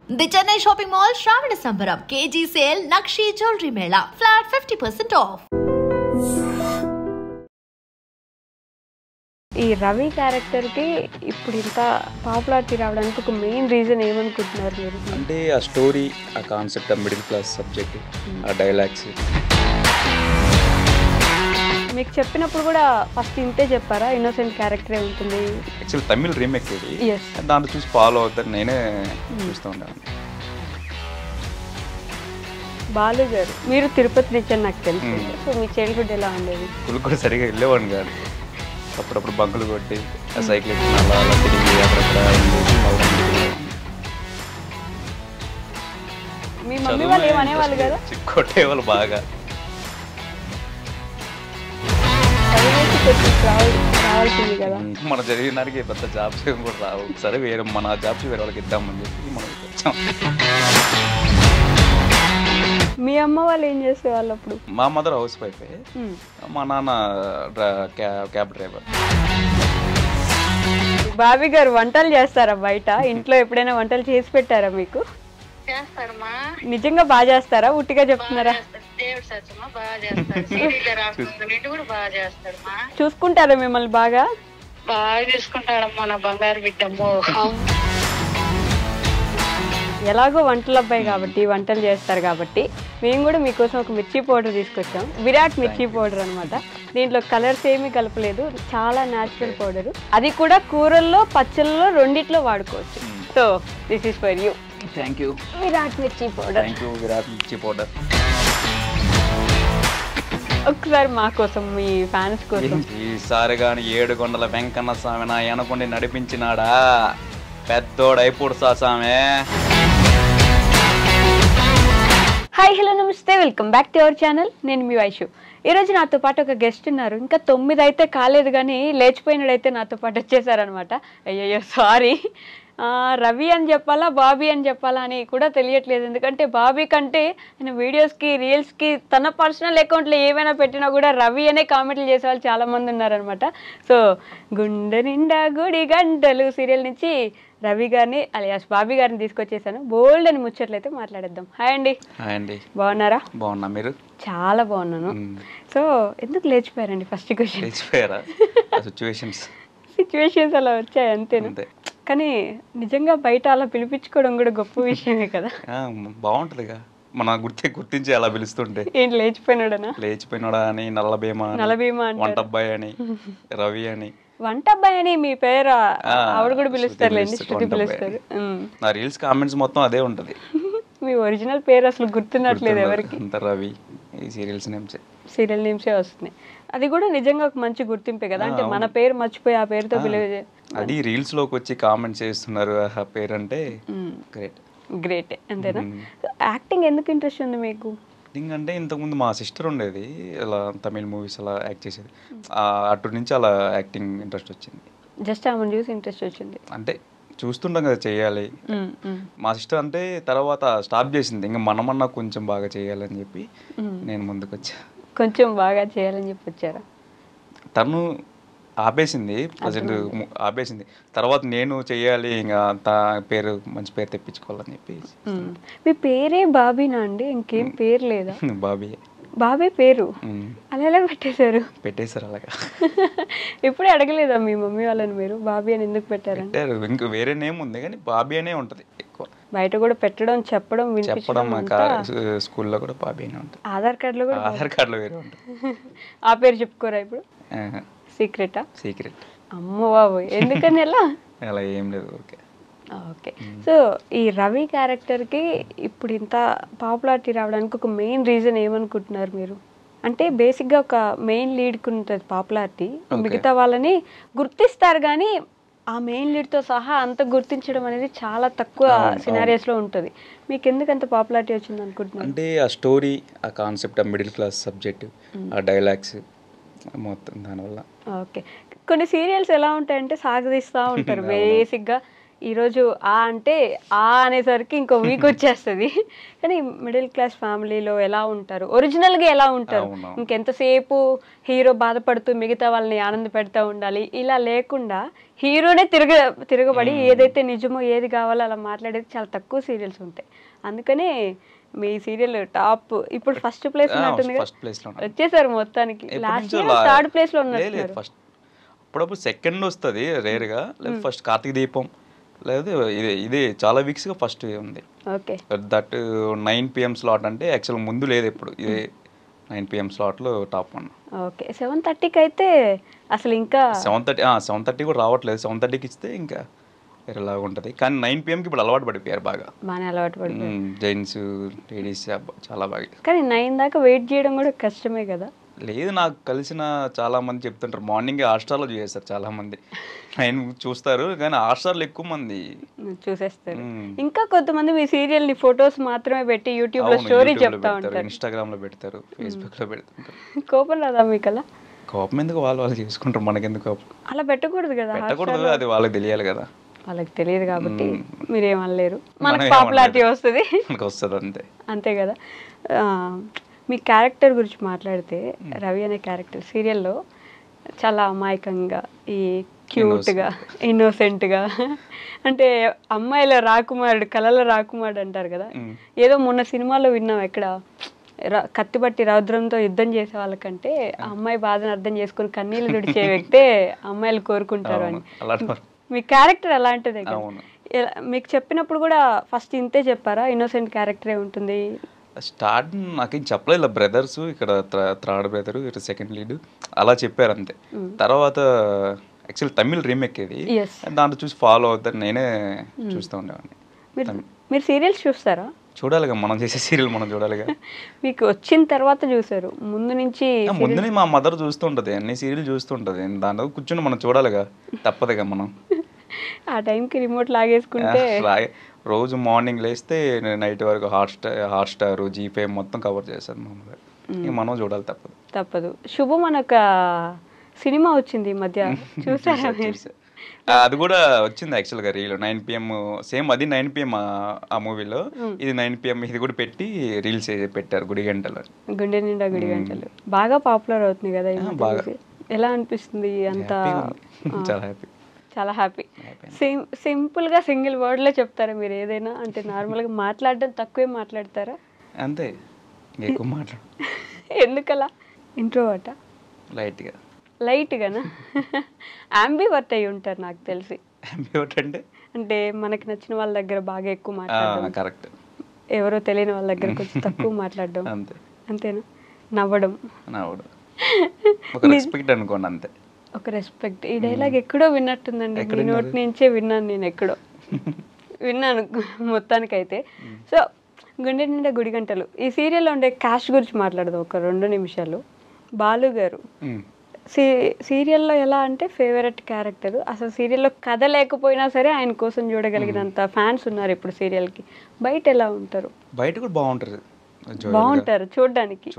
The Chennai Shopping Mall Shravana Sambaram KG Sale Nakshi Jewelry Mela Flat 50% off. ఈ Ravi character కి ఇప్పుడు ఇంత popularity రావడానికి ఒక మెయిన్ రీజన్ ఏమనుకుంటున్నారు మీరు? అంటే ఆ స్టోరీ, ఆ కాన్సెప్ట్, ఆ మిడిల్ క్లాస్ సబ్జెక్ట్, ఆ డైలాగ్స్. మీకు చెప్పినప్పుడు కూడా ఫస్ట్ ఇంతే చెప్పారా ఇన్నోసెంట్ క్యారెక్టరే ఉంటుంది? యాక్చువల్ తమిళ్ రీమేక్ ఇది. దాంట్లో చూసి ఫాలో అవుతారు, నేనే చూస్తూ ఉంటాను. బాలు గారు, మీరు తిరుపతి నుంచి అని నాకు తెలుసు. సో మీ చైల్డ్హుడ్ ఎలా ఉండేది? స్కూల్ కూడా సరిగా వెళ్ళేవాడిని కాదు. అప్పుడప్పుడు బంకులు కొట్టి ఆ సైకిల్ అలా అలా తిరిగి అక్కడక్కడ మీ మమ్మీ వాళ్ళు ఏమనేవాళ్ళు కదా? కొట్టేవాళ్ళు బాగా. రావాల్సింది కదా. మనం చదివిన దానికి పెద్ద జాబ్స్ ఏమి కూడా రావు. సరే వేరే మన జాబ్స్ వేరే వాళ్ళకి ఇద్దామని చెప్పి మనం వచ్చాం. మీ అమ్మ వాళ్ళు ఏం చేసేవాళ్ళు అప్పుడు? మా మదర్ హౌస్ వైఫ్, మా నాన్న క్యాబ్ డ్రైవర్. బాబీ గారు వంటలు చేస్తారా బయట? ఇంట్లో ఎప్పుడైనా వంటలు చేసి పెట్టారా మీకు? నిజంగా బాగా చేస్తారా? ఉట్టిగా చెప్తున్నారా? చూసుకుంటారా మిమ్మల్ని? బాగా చూసుకుంటాడమ్మా నా బంగారు బిడ్డమ్మో. ఎలాగో వంటలు అబ్బాయి కాబట్టి వంటలు చేస్తారు కాబట్టి మేము కూడా మీకోసం ఒక మిర్చి పౌడర్ తీసుకొచ్చాం. విరాట్ మిర్చి పౌడర్ అనమాట. దీంట్లో కలర్స్ ఏమీ కలపలేదు, చాలా న్యాచురల్ పౌడర్. అది కూడా కూరల్లో, పచ్చళ్ళలో రెండిట్లో వాడుకోవచ్చు. So this is for you. Thank you. Virat మిర్చి పౌడర్. థ్యాంక్ యూ విరాట్ మిర్చి పౌడర్. ఒకసారి మా కోసం, మీ ఫ్యాన్స్ కోసం. ఈసారి కానీ 7 కొండల వెంకన్న స్వామి నా ఎనకొండి నడిపించినాడా, పెద్దోడైపూడు సామే. హాయ్, హలో, నమస్తే, welcome back to our channel. నేను మీ వైషు. ఈరోజు నాతో పాటు ఒక గెస్ట్ ఉన్నారు. ఇంకా 9 అయితే కాలేదు కానీ లేచిపోయినాడైతే నాతో పాటు వచ్చేసారనమాట. అయ్యయ్యో సారీ, రవి అని చెప్పాలా బాబీ అని చెప్పాలా అని కూడా తెలియట్లేదు. ఎందుకంటే బాబీ కంటే ఆయన వీడియోస్కి, రీల్స్కి, తన పర్సనల్ అకౌంట్లో ఏమైనా పెట్టినా కూడా రవి అనే కామెంట్లు చేసే వాళ్ళు చాలామంది ఉన్నారనమాట. సో గుండె నిండా గుడి గంటలు సీరియల్ నుంచి రవి గారిని అలియాస్ బాబీ గారిని తీసుకొచ్చేసాను. బోల్డ్ అని ముచ్చట్లయితే మాట్లాడేద్దాం. హాయ్ అండి. హాయ్ అండి. బాగున్నారా? బాగున్నా, మీరు? చాలా బాగున్నాను. సో ఎందుకు లేచిపోయారండి? First question. లేచిపోయారా? సిచ్యువేషన్స్ అలా వచ్చాయి అంతేనా? కానీ నిజంగా బయట అలా పిలిపించుకోవడం కూడా గొప్ప విషయమే కదా. బాగుంటుందిగా, మన గుర్తించి అలా పిలుస్తుంటే. ఏంటి లేచిపోయినాడనా? లేచిపోయినాడా అని, నల్లభీమా, వంట అబ్బాయి అని, రవి అని. వంట అబ్బాయి అని మీ పేరు ఆవిడ కూడా పిలుస్తారులేండి, శృతి పిలుస్తారు. నా రీల్స్ కామెంట్స్ మొత్తం అదే ఉంటది. మీ ఒరిజినల్ పేరు అసలు గుర్తున్నట్లేదు ఎవరికి. రవి, ఈ సీరియల్స్ నేమ్సే, సీరియల్ నేమ్సే వస్తున్నాయి. అది కూడా నిజంగా ఒక మంచి గుర్తింపే కదా. అంటే మన పేరు మర్చిపోయి ఆ పేరుతో పిలిచే, అది రీల్స్ లోకి వచ్చి కామెంట్స్ చేస్తున్నారు ఆ పేరు అంటే గ్రేట్. అంతేనా? యాక్టింగ్ ఎందుకు ఇంట్రెస్ట్ ఉంది మీకు? యాక్టింగ్ అంటే ఇంతకుముందు మా సిస్టర్ ఉండేది, ఇలా తమిళ్ మూవీస్ అలా యాక్ట్ చేసేది. అటు నుంచి అలా యాక్టింగ్ ఇంట్రెస్ట్ వచ్చింది. జస్ట్ ఆమెను చూసి ఇంట్రెస్ట్ వచ్చింది అంటే చూస్తుంటాం కదా చేయాలి. మా సిస్టర్ అంటే తర్వాత స్టాప్ చేసింది, ఇంకా మనమన్నా కొంచెం బాగా చేయాలని చెప్పి నేను ముందుకు వచ్చా. కొంచెం బాగా చేయాలని చెప్పి వచ్చారా? తను ఆపేసింది, ప్రజెంట్ ఆపేసింది. తర్వాత నేను చెయ్యాలి, ఇంకా పేరు, మంచి పేరు తెప్పించుకోవాలని చెప్పి. మీ పేరే బాబీనా అండి? ఇంకేం పేరు లేదా? బాబీ. బాబీ పేరు అలా ఎలా పెట్టేశారు అలాగా. ఇప్పుడే అడగలేదా మీ మమ్మీ వాళ్ళని మీరు బాబీ అని ఎందుకు పెట్టారంటే? ఇంకా వేరే నేమ్ ఉంది కానీ బాబీ అనే ఉంటది ఎక్కువ. బయట కూడా పెట్టడం, చెప్పడం, స్కూల్లో కూడా బాబీ అనే ఉంటుంది. ఆధార్ కార్డులో కూడా వేరే ఉంటుంది. ఆ పేరు చెప్పుకోరా ఇప్పుడు? సీక్రెటా? సీక్రెట్. అమ్మో బాబు, ఎందుకని ఎలా? అలా ఏం లేదు. ఓకే. సో ఈ రవి క్యారెక్టర్కి ఇప్పుడు ఇంత పాపులారిటీ రావడానికి ఒక మెయిన్ రీజన్ ఏమనుకుంటున్నారు మీరు? అంటే బేసిక్గా ఒక మెయిన్ లీడ్కి ఉంటుంది పాపులారిటీ, మిగతా వాళ్ళని గుర్తిస్తారు కానీ ఆ మెయిన్ లీడ్తో సహా అంత గుర్తించడం అనేది చాలా తక్కువ సినారియోస్లో ఉంటుంది. మీకు ఎందుకు అంత పాపులారిటీ వచ్చింది అనుకుంటున్నారు? అంటే ఆ స్టోరీ, ఆ కాన్సెప్ట్, ఆ మిడిల్ క్లాస్ సబ్జెక్ట్, ఆ డైలాగ్స్ మొత్తం దానివల్ల. ఓకే. కొన్ని సీరియల్స్ ఎలా ఉంటాయంటే సాగదీస్తూ ఉంటారు. బేసిక్గా ఈరోజు అంటే అనేసరికి ఇంకో వీక్ వచ్చేస్తుంది. కానీ మిడిల్ క్లాస్ ఫ్యామిలీలో ఎలా ఉంటారు, ఒరిజినల్గా ఎలా ఉంటారు, ఇంకెంతసేపు హీరో బాధపడుతూ మిగతా వాళ్ళని ఆనంద పెడతా ఉండాలి, ఇలా లేకుండా హీరోనే తిరగబడి ఏదైతే నిజమో ఏది కావాలో అలా మాట్లాడేది చాలా తక్కువ సీరియల్స్ ఉంటాయి. అందుకనే మీ సీరియల్ టాప్. ఇప్పుడు ఫస్ట్ ప్లేస్ ఉన్నట్టుంది, వచ్చేసారు మొత్తానికి. లాస్ట్ ఇయర్ థర్డ్ ప్లేస్ లో ఉన్నారు. అప్పుడప్పుడు సెకండ్ వస్తుంది రేర్గా, లేదా ఫస్ట్ కార్తీక దీపం, లేదు ఇది చాలా వీక్స్గా ఫస్ట్ ఉంది. ఓకే, దట్ 9 PM స్లాట్ అంటే యాక్చువల్ ముందు లేదు, ఎప్పుడు ఇదే 9 PM స్లాట్లో టాప్ 1. ఓకే, 7:30కి అయితే అసలు ఇంకా 7:30 కూడా రావట్లేదు. 7:30కి ఇస్తే ఇంకా వేరేలాగా ఉంటుంది. కానీ 9 PMకి ఇప్పుడు అలవాటు పడిపోయారు, బాగా అలవాటు పడిపోయారు జైన్స్ లేడీస్ చాలా బాగా. కానీ 9 దాకా వెయిట్ చేయడం కూడా కష్టమే కదా. లేదు, నాకు కలిసిన చాలా మంది చెప్తుంటారు మార్నింగ్ హాట్స్టార్లో చూసేస్తారు చాలా మంది. 9 చూస్తారు కానీ హాట్స్టార్లో ఎక్కువ మంది చూసేస్తారు. ఇంకా కొంతమంది మీ సీరియల్ ని ఫొటోస్ మాత్రమే పెట్టి యూట్యూబ్ లో స్టోరీ చెప్తా ఉంటారు, ఇన్స్టాగ్రామ్ లో పెడతారు, ఫేస్బుక్ లో పెడతారు. కోపం రాదా మీకు అలా? కోపం ఎందుకు, వాళ్ళు చేసుకుంటారు, మనకెందుకు కోపం? అలా పెట్టకూడదు కదా, పెట్టకూడదు, అది వాళ్ళకి తెలియాలి కదా. వాళ్ళకి తెలియదు కాబట్టి మీరేమనలేరు, మనకు పాపులారిటీ వస్తుంది, అంతే అంతే కదా. మీ క్యారెక్టర్ గురించి మాట్లాడితే, రవి అనే క్యారెక్టర్ సీరియల్లో చాలా అమాయకంగా, ఈ క్యూట్గా, ఇన్నోసెంట్గా, అంటే అమ్మాయిల రాకుమారుడు, కళల రాకుమారుడు అంటారు కదా. ఏదో మొన్న సినిమాలో విన్నాం, ఎక్కడ కత్తిబట్టి రౌద్రంతో యుద్ధం చేసే వాళ్ళకంటే అమ్మాయి బాధను అర్థం చేసుకుని కన్నీళ్ళు తుడిచే వ్యక్తే అమ్మాయిలు కోరుకుంటారు అని. మీ క్యారెక్టర్ అలాంటిదే కదా. మీకు చెప్పినప్పుడు కూడా ఫస్ట్ ఇంతే చెప్పారా, ఇన్నోసెంట్ క్యారెక్టరే ఉంటుంది? స్టార్ట్ నాకేం చెప్పలేదు, బ్రదర్స్ ఇక్కడ థర్డ్ బ్రదర్, ఇక్కడ సెకండ్ లీడ్ అలా చెప్పారు అంతే. తర్వాత యాక్చువల్ తమిళ్ రీమేక్ ఇది, దాంట్లో చూసి ఫాలో అవుతారు, నేనే చూస్తూ ఉండేవాడిని. మీరు సీరియల్స్ చూస్తారా? చూడాలిగా, మనం చేసే సీరియల్ మనం చూడాలిగా. మీకు వచ్చిన తర్వాత చూసారు, ముందు నుంచి మా మదర్ చూస్తుంటది, అన్ని సీరియల్ చూస్తుంటది, దాంట్లో కూర్చొని మనం చూడాలిగా, తప్పదుగా మనం. ఆ టైంకి రిమోట్ లాగేసుకుంటే రోజు మార్నింగ్ లేస్తే నైట్ వరకు హాట్స్టార్, G5 మొత్తం కవర్ చేస్తారు మామూలుగా, మనం చూడాలి, తప్పదు. శుభం అని ఒక సినిమా వచ్చింది ఈ మధ్య, చూసారా? అది కూడా వచ్చింది యాక్చువల్గా రీల్ 9 PM, సేమ్ అది 9 PM ఆ మూవీలో, ఇది 9 PM ఇది కూడా పెట్టి రీల్స్ పెట్టారు. గుడి గంటలు, గుండె నిండా గుడి గంటలు బాగా పాపులర్ అవుతుంది కదా. ఎలా అనిపిస్తుంది అంతా? చాలా హ్యాపీ, చాలా హ్యాపీ. సింపుల్గా సింగిల్ వర్డ్లో చెప్తారా మీరు ఏదైనా? అంటే నార్మల్గా మాట్లాడడం తక్కువే మాట్లాడతారా? అంతే, ఎక్కువ మాట్లాడు. ఎందుకలా? ఇంట్రోవర్టా? లైట్గానా? అంబివర్ట్ అయి ఉంటారు నాకు తెలిసి. అంటే మనకి నచ్చిన వాళ్ళ దగ్గర బాగా ఎక్కువ మాట్లాడడం, కరెక్ట్. ఎవరో తెలియని వాళ్ళ దగ్గర కొంచెం తక్కువ మాట్లాడడం, అంతేనా? నవ్వడం, ఒక రెస్పెక్ట్ అనుకోండి, అంతే. ఒక రెస్పెక్ట్. ఈ డైలాగ్ ఎక్కడో విన్నట్టుందండి, మీ నోటి నుంచే విన్నాను నేను, ఎక్కడో విన్నాను మొత్తానికైతే. సో గుండె నిండా గుడి గంటలు, ఈ సీరియల్లో ఉండే కాస్ట్ గురించి మాట్లాడదాం ఒక 2 నిమిషాలు. బాలు గారు సీరియల్లో ఎలా అంటే ఫేవరెట్ క్యారెక్టర్, అసలు సీరియల్లో కథ లేకపోయినా సరే ఆయన కోసం చూడగలిగినంత ఫ్యాన్స్ ఉన్నారు ఇప్పుడు సీరియల్కి. బయట ఎలా ఉంటారు? బయట కూడా బాగుంటారు చూడడానికి.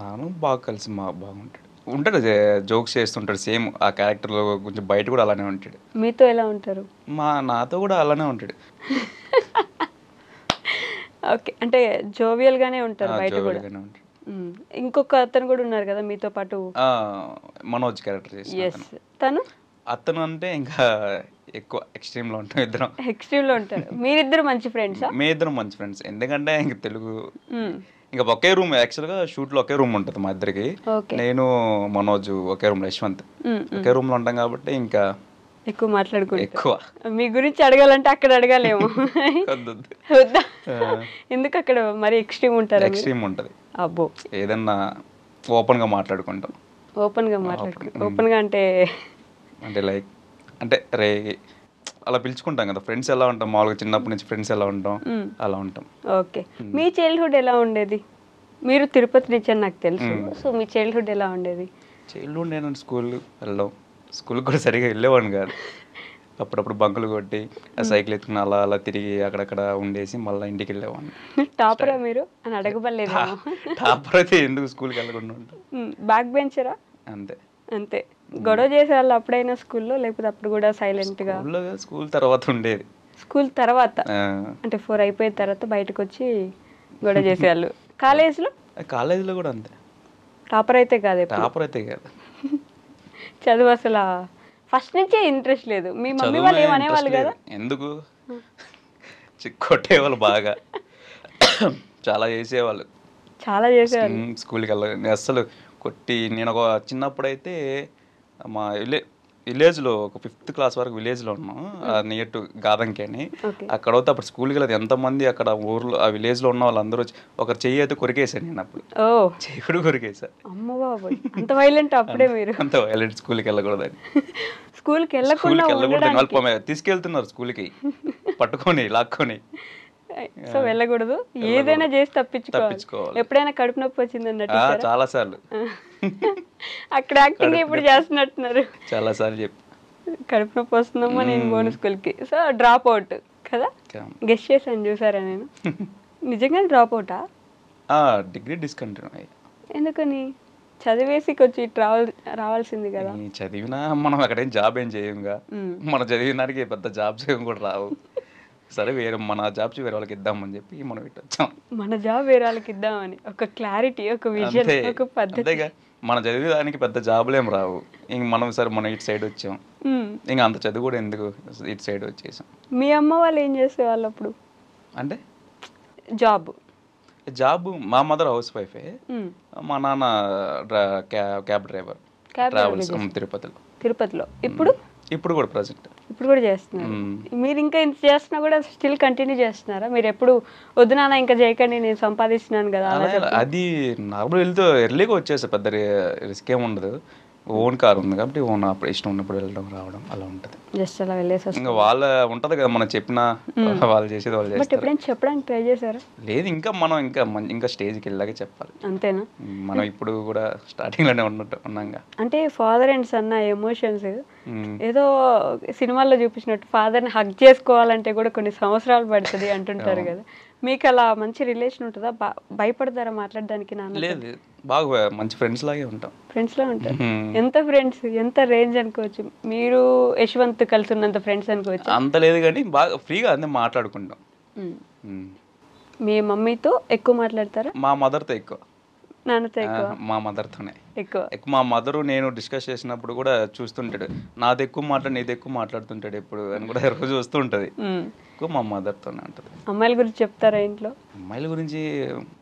నాను బాగా కలిసి బాగుంటాడు, జోక్స్ చేస్తుంటాడు, సేమ్ ఆ క్యారెక్టర్లో కొంచెం బయట కూడా అలానే ఉంటాడు. మీతో ఎలా ఉంటారు? నాతో కూడా అలానే ఉంటాడు. ఓకే, అంటే జోవియల్ గానే ఉంటారు బయట కూడా. ఇంకొక అతను కూడా ఉన్నారు కదా మీతో పాటు, మనోజ్ క్యారెక్టర్. అతను అంటే ఇంకా ఎక్కువ ఎక్స్ట్రీమ్ లో ఉంటాం, ఇద్దరం ఎక్స్ట్రీమ్ లో ఉంటారు. మీరిద్దరు మంచి ఫ్రెండ్స్? మీ ఇద్దరం మంచి ఫ్రెండ్స్, ఎందుకంటే ఇంకా తెలుగు, ఇంకా ఒకే రూమ్, యాక్చువల్ గా షూట్ లో ఒకే రూమ్ ఉంటుంది మా ఇద్దరికి. నేను మనోజ్ ఒకే రూమ్, యశ్వంత్ ఒకే రూమ్ లో ఉంటాం కాబట్టి ఇంకా ఎక్కువ మాట్లాడుకుంటాం. మీ గురించి అడగాలంటే అక్కడ అడగాలేమో, వద్దా? ఎందుకు అక్కడ మరి ఎక్స్ట్రీమ్ ఉంటారు? ఎక్స్ట్రీమ్ ఉంటది. అబ్బో, ఏదన్నా ఓపెన్ గా మాట్లాడుకుంటాం. ఓపెన్ గా అంటే లైక్ అంటే రే అలా పిలుచుకుంటాం కదా, ఫ్రెండ్స్ ఎలా ఉంటాం మామూలుగా, చిన్నప్పటి నుంచి ఫ్రెండ్స్ ఎలా ఉంటాం అలా ఉంటాం. ఓకే, మీ చైల్డ్హుడ్ ఎలా ఉండేది? మీరు తిరుపతి నుంచి అని నాకు తెలుసు, సో మీ చైల్డ్హుడ్ ఎలా ఉండేది? చైల్డ్హుడ్ నేను స్కూల్ వెళ్ళాం, స్కూల్కి కూడా సరిగా వెళ్ళేవాడిని కాదు, అప్పుడప్పుడు బంకులు కొట్టి సైకిల్ ఎత్తుకుని అలా అలా తిరిగి అక్కడక్కడ ఉండేసి మళ్ళీ ఇంటికి వెళ్ళేవాడిని. టాపరా మీరు అని అడగబడలేదు? టాపర్ అయితే ఎందుకు స్కూల్కి వెళ్ళకుండా ఉంటాం. బ్యాక్ బెంచరా? అంతే. గొడవ చేసేవాళ్ళు అప్పుడైనా స్కూల్లో, లేకపోతే అప్పుడు కూడా సైలెంట్గా? స్కూల్ తర్వాత ఉండేది. స్కూల్ తర్వాత అంటే 4 అయిపోయిన తర్వాత బయటకు వచ్చి గొడవ చేసేవాళ్ళు. కాలేజ్లో కూడా అంతే. టాపర్ అయితే కాదు. చదువు అసలు ఫస్ట్ నుంచే ఇంట్రెస్ట్ లేదు. మీ మమ్మీ వాళ్ళు ఏమనేవాళ్ళు కదా? ఎందుకు కొట్టేవాళ్ళు బాగా, చాలా చేసేవాళ్ళు. స్కూల్కి వెళ్ళాలి అసలు కొట్టి. నేను ఒక చిన్నప్పుడైతే మా విలేజ్లో ఒక 5th క్లాస్ వరకు విలేజ్లో ఉన్నాం, నియర్ టు గాదంకి అని. అక్కడ అయితే అప్పుడు స్కూల్కి వెళ్ళదు. ఎంతమంది అక్కడ ఊర్లో ఆ విలేజ్లో ఉన్న వాళ్ళందరూ ఒకరు చెయ్యి అయితే కొరికేసాను నేను. అప్పుడు చెయ్యి కొరికేసా. అంత వైలెంట్ అప్పుడే మీరు? అంత వైలెంట్, స్కూల్కి వెళ్ళకూడదని. స్కూల్కి వెళ్ళకూడదు తీసుకెళ్తున్నారు స్కూల్కి పట్టుకొని లాక్కొని. సో వెళ్ళకూడదు, ఏదైనా చేసి తప్పించుకోవాలి. ఎప్పుడైనా కడుపు నొప్పి వచ్చిందన్నట్టు? చాలా సార్లు. అక్కడ యాక్టింగ్ ఇప్పుడు చేస్తున్నట్టున్నారు. చాలా సార్లు చెప్పి కడుపు నొప్పి వస్తుందమ్మా నేను పోను స్కూల్కి. సో డ్రాప్ అవుట్ కదా? గెస్ట్ చేశాను, చూసారా నేను? నిజంగా డ్రాప్ అవుటా? Degree discontinue. ఎందుకని? చదివేసి కొంచెం రావాల్సింది కదా. చదివినా మనం అక్కడేం జాబ్ ఏం చేయంగా. మనం చదివినానికి పెద్ద జాబ్స్ ఏం కూడా రావు. సరే వేరే మన జాబ్స్ వేరే వాళ్ళకి ఇద్దామని చెప్పి మనం ఇటు వచ్చాం. మన జాబ్ వేరే వాళ్ళకి ఇద్దామని ఒక క్లారిటీ, ఒక విజన్, ఒక పద్ధతి. మనం చదివేదానికి పెద్ద జాబులు ఏం రావు. ఇంక మనం సరే మనం ఇటు సైడ్ వచ్చాం, ఇంకా అంత చదువు కూడా ఎందుకు ఇటు సైడ్ వచ్చేసాం. మీ అమ్మ వాళ్ళు ఏం చేసేవాళ్ళు అప్పుడు? అంటే జాబ్ మా మదర్ హౌస్ వైఫే, మా నాన్న క్యాబ్ డ్రైవర్, ట్రావెల్స్ తిరుపతిలో. ఇప్పుడు కూడా ప్రజెంట్ ఇప్పుడు కూడా చేస్తున్నారు. మీరు ఇంకా ఇంత చేస్తున్నా కూడా స్టిల్ కంటిన్యూ చేస్తున్నారా? మీరు ఎప్పుడు వద్దు నాన్న ఇంకా చేయకండి నేను సంపాదిస్తున్నాను కదా? అది నార్మల్ వెళ్తూ ఎర్లీగా వచ్చేసా, పెద్ద రిస్క్ ఏమి ఉండదు. ఓన్ కార్ ఉంది కాబట్టి ఓన్ అప్పుడు ఇష్టం ఉన్నప్పుడు వెళ్ళడం రావడం అలా ఉంటుంది. జస్ట్ అలా వెళ్ళేసి ఇంకా వాళ్ళ ఉంటది కదా, మనం చెప్పినా వాళ్ళు చేసేది వాళ్ళు చేస్తారు. ఎప్పుడైనా చెప్పడానికి ట్రై చేశారా? లేదు, ఇంకా మనం ఇంకా స్టేజ్కి వెళ్ళాక చెప్పాలి. అంతేనా? మనం ఇప్పుడు కూడా స్టార్టింగ్ లోనే ఉన్నాగా. అంటే ఫాదర్ అండ్ సన్ ఎమోషన్స్ ఏదో సినిమాల్లో చూపించినట్టు ఫాదర్ ని హగ్ చేసుకోవాలంటే కూడా కొన్ని సంవత్సరాలు పడుతుంది అంటుంటారు కదా. మీకు అలా మంచి రిలేషన్ ఉంటుందా? భయపడతారా మాట్లాడడానికి? లేదు, బాగా మంచి ఫ్రెండ్స్ లాగే ఉంటాం. ఫ్రెండ్స్ లా ఉంటారు. ఎంత ఫ్రెండ్స్, ఎంత రేంజ్ అనుకోవచ్చు? మీరు యశ్వంత్ కలిసి ఉన్నంత ఫ్రెండ్స్ అనుకోవచ్చు? అంత లేదు కానీ బాగా ఫ్రీగా అన్నీ మాట్లాడుకుంటాం. మీ మమ్మీతో ఎక్కువ మాట్లాడతారా? మా మదర్తో ఎక్కువ. నాన్నతో ఎక్కువ? మా మదర్తోనే ఎక్కువ. మా మదరు నేను డిస్కస్ చేసినప్పుడు కూడా చూస్తుంటాడు, నాది ఎక్కువ నీది ఎక్కువ మాట్లాడుతుంటాడు ఎప్పుడు అని కూడా రోజు వస్తూ ఉంటది. ఎక్కువ మా మదర్తోనే ఉంటుంది. అమ్మాయిల గురించి చెప్తారా ఇంట్లో? అమ్మాయిల గురించి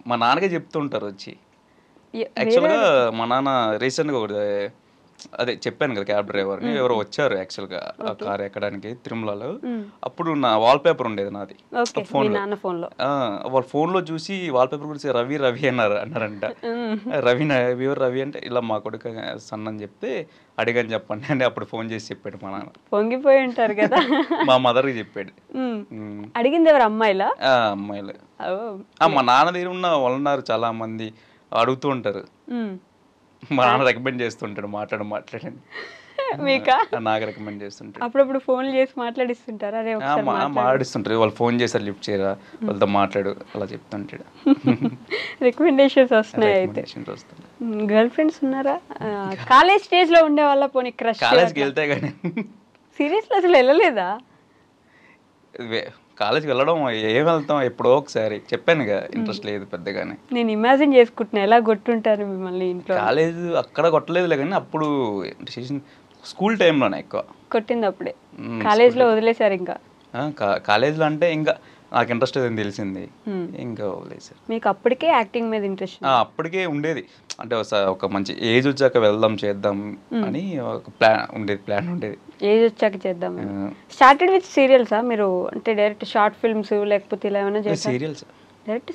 మా నాన్నకే చెప్తుంటారు వచ్చి. యాక్చువల్గా మా నాన్న రీసెంట్గా ఒకటి అదే చెప్పాను కదా, క్యాబ్ డ్రైవర్ ని ఎవరో వచ్చారు యాక్చువల్గా ఆ కార్ ఎక్కడానికి తిరుమలలో. అప్పుడు నా వాల్ పేపర్ ఉండేది నాది వాళ్ళ ఫోన్ లో చూసి వాల్ పేపర్ గురించి రవి అన్నారంట. రవి అంటే ఇలా మా కొడుకు సన్ అని చెప్తే అడిగని చెప్పండి అంటే అప్పుడు ఫోన్ చేసి చెప్పాడు మా నాన్న. పొంగిపోయి ఉంటారు కదా. మా మదర్ కి చెప్పాడు. అడిగింది ఎవరు? అమ్మాయిలు. మా నాన్న దగ్గర ఉన్న వాళ్ళు చాలా మంది అడుగుతూ ఉంటారు. మా నాన్న రికమెండ్ చేస్తుంటాడు మాట్లాడండి. మీకా? నాకు రికమెండ్ చేస్తుంటాడు. అప్పుడప్పుడు ఫోన్ చేసి మాట్లాడిస్తుంటారా? మాట్లాడిస్తుంటారు. వాళ్ళు ఫోన్ చేస్తారు, లిఫ్ట్ చేయరా, వాళ్ళతో మాట్లాడు అలా చెప్తుంటాడు. రికమెండేషన్స్ వస్తున్నాయి. అయితే గర్ల్ ఫ్రెండ్స్ ఉన్నారా? కాలేజ్ స్టేజ్ లో ఉండే వాళ్ళ పోనీ క్రష్? కాలేజ్కి వెళ్తే కానీ సీరియస్లీ అసలు వెళ్ళలేదా? కాలేజ్కి వెళ్ళడం ఏం వెళ్తాం ఎప్పుడో ఒకసారి. చెప్పానుగా ఇంట్రెస్ట్ లేదు పెద్దగానే. నేను ఇమాజిన్ చేసుకుంటున్నా ఎలా కొట్టుంటారు మిమ్మల్ని ఇంట్లో. కాలేజ్ అక్కడ కొట్టలేదులే కానీ అప్పుడు స్కూల్ టైంలోనే ఎక్కువ కొట్టింది. అప్పుడే కాలేజ్లో వదిలేశారు? ఇంకా కాలేజ్లో అంటే ఇంకా నాకు ఇంట్రెస్ట్ అని తెలిసింది, ఇంకా వదిలేశారు. మీకు అప్పటికే యాక్టింగ్ మీద ఇంట్రెస్ట్? అప్పటికే ఉండేది. అంటే ఒక మంచి ఏజ్ వచ్చాక వెళ్దాం చేద్దాం అని ఒక ప్లాన్ ఉండేది. ఏజ్ వచ్చాక చేద్దాం. స్టార్టెడ్ విత్ సీరియల్సా మీరు? అంటే డైరెక్ట్ షార్ట్ ఫిల్మ్స్ లేకపోతే ఇలా ఏమైనా చేశారా? సీరియల్స్. Direct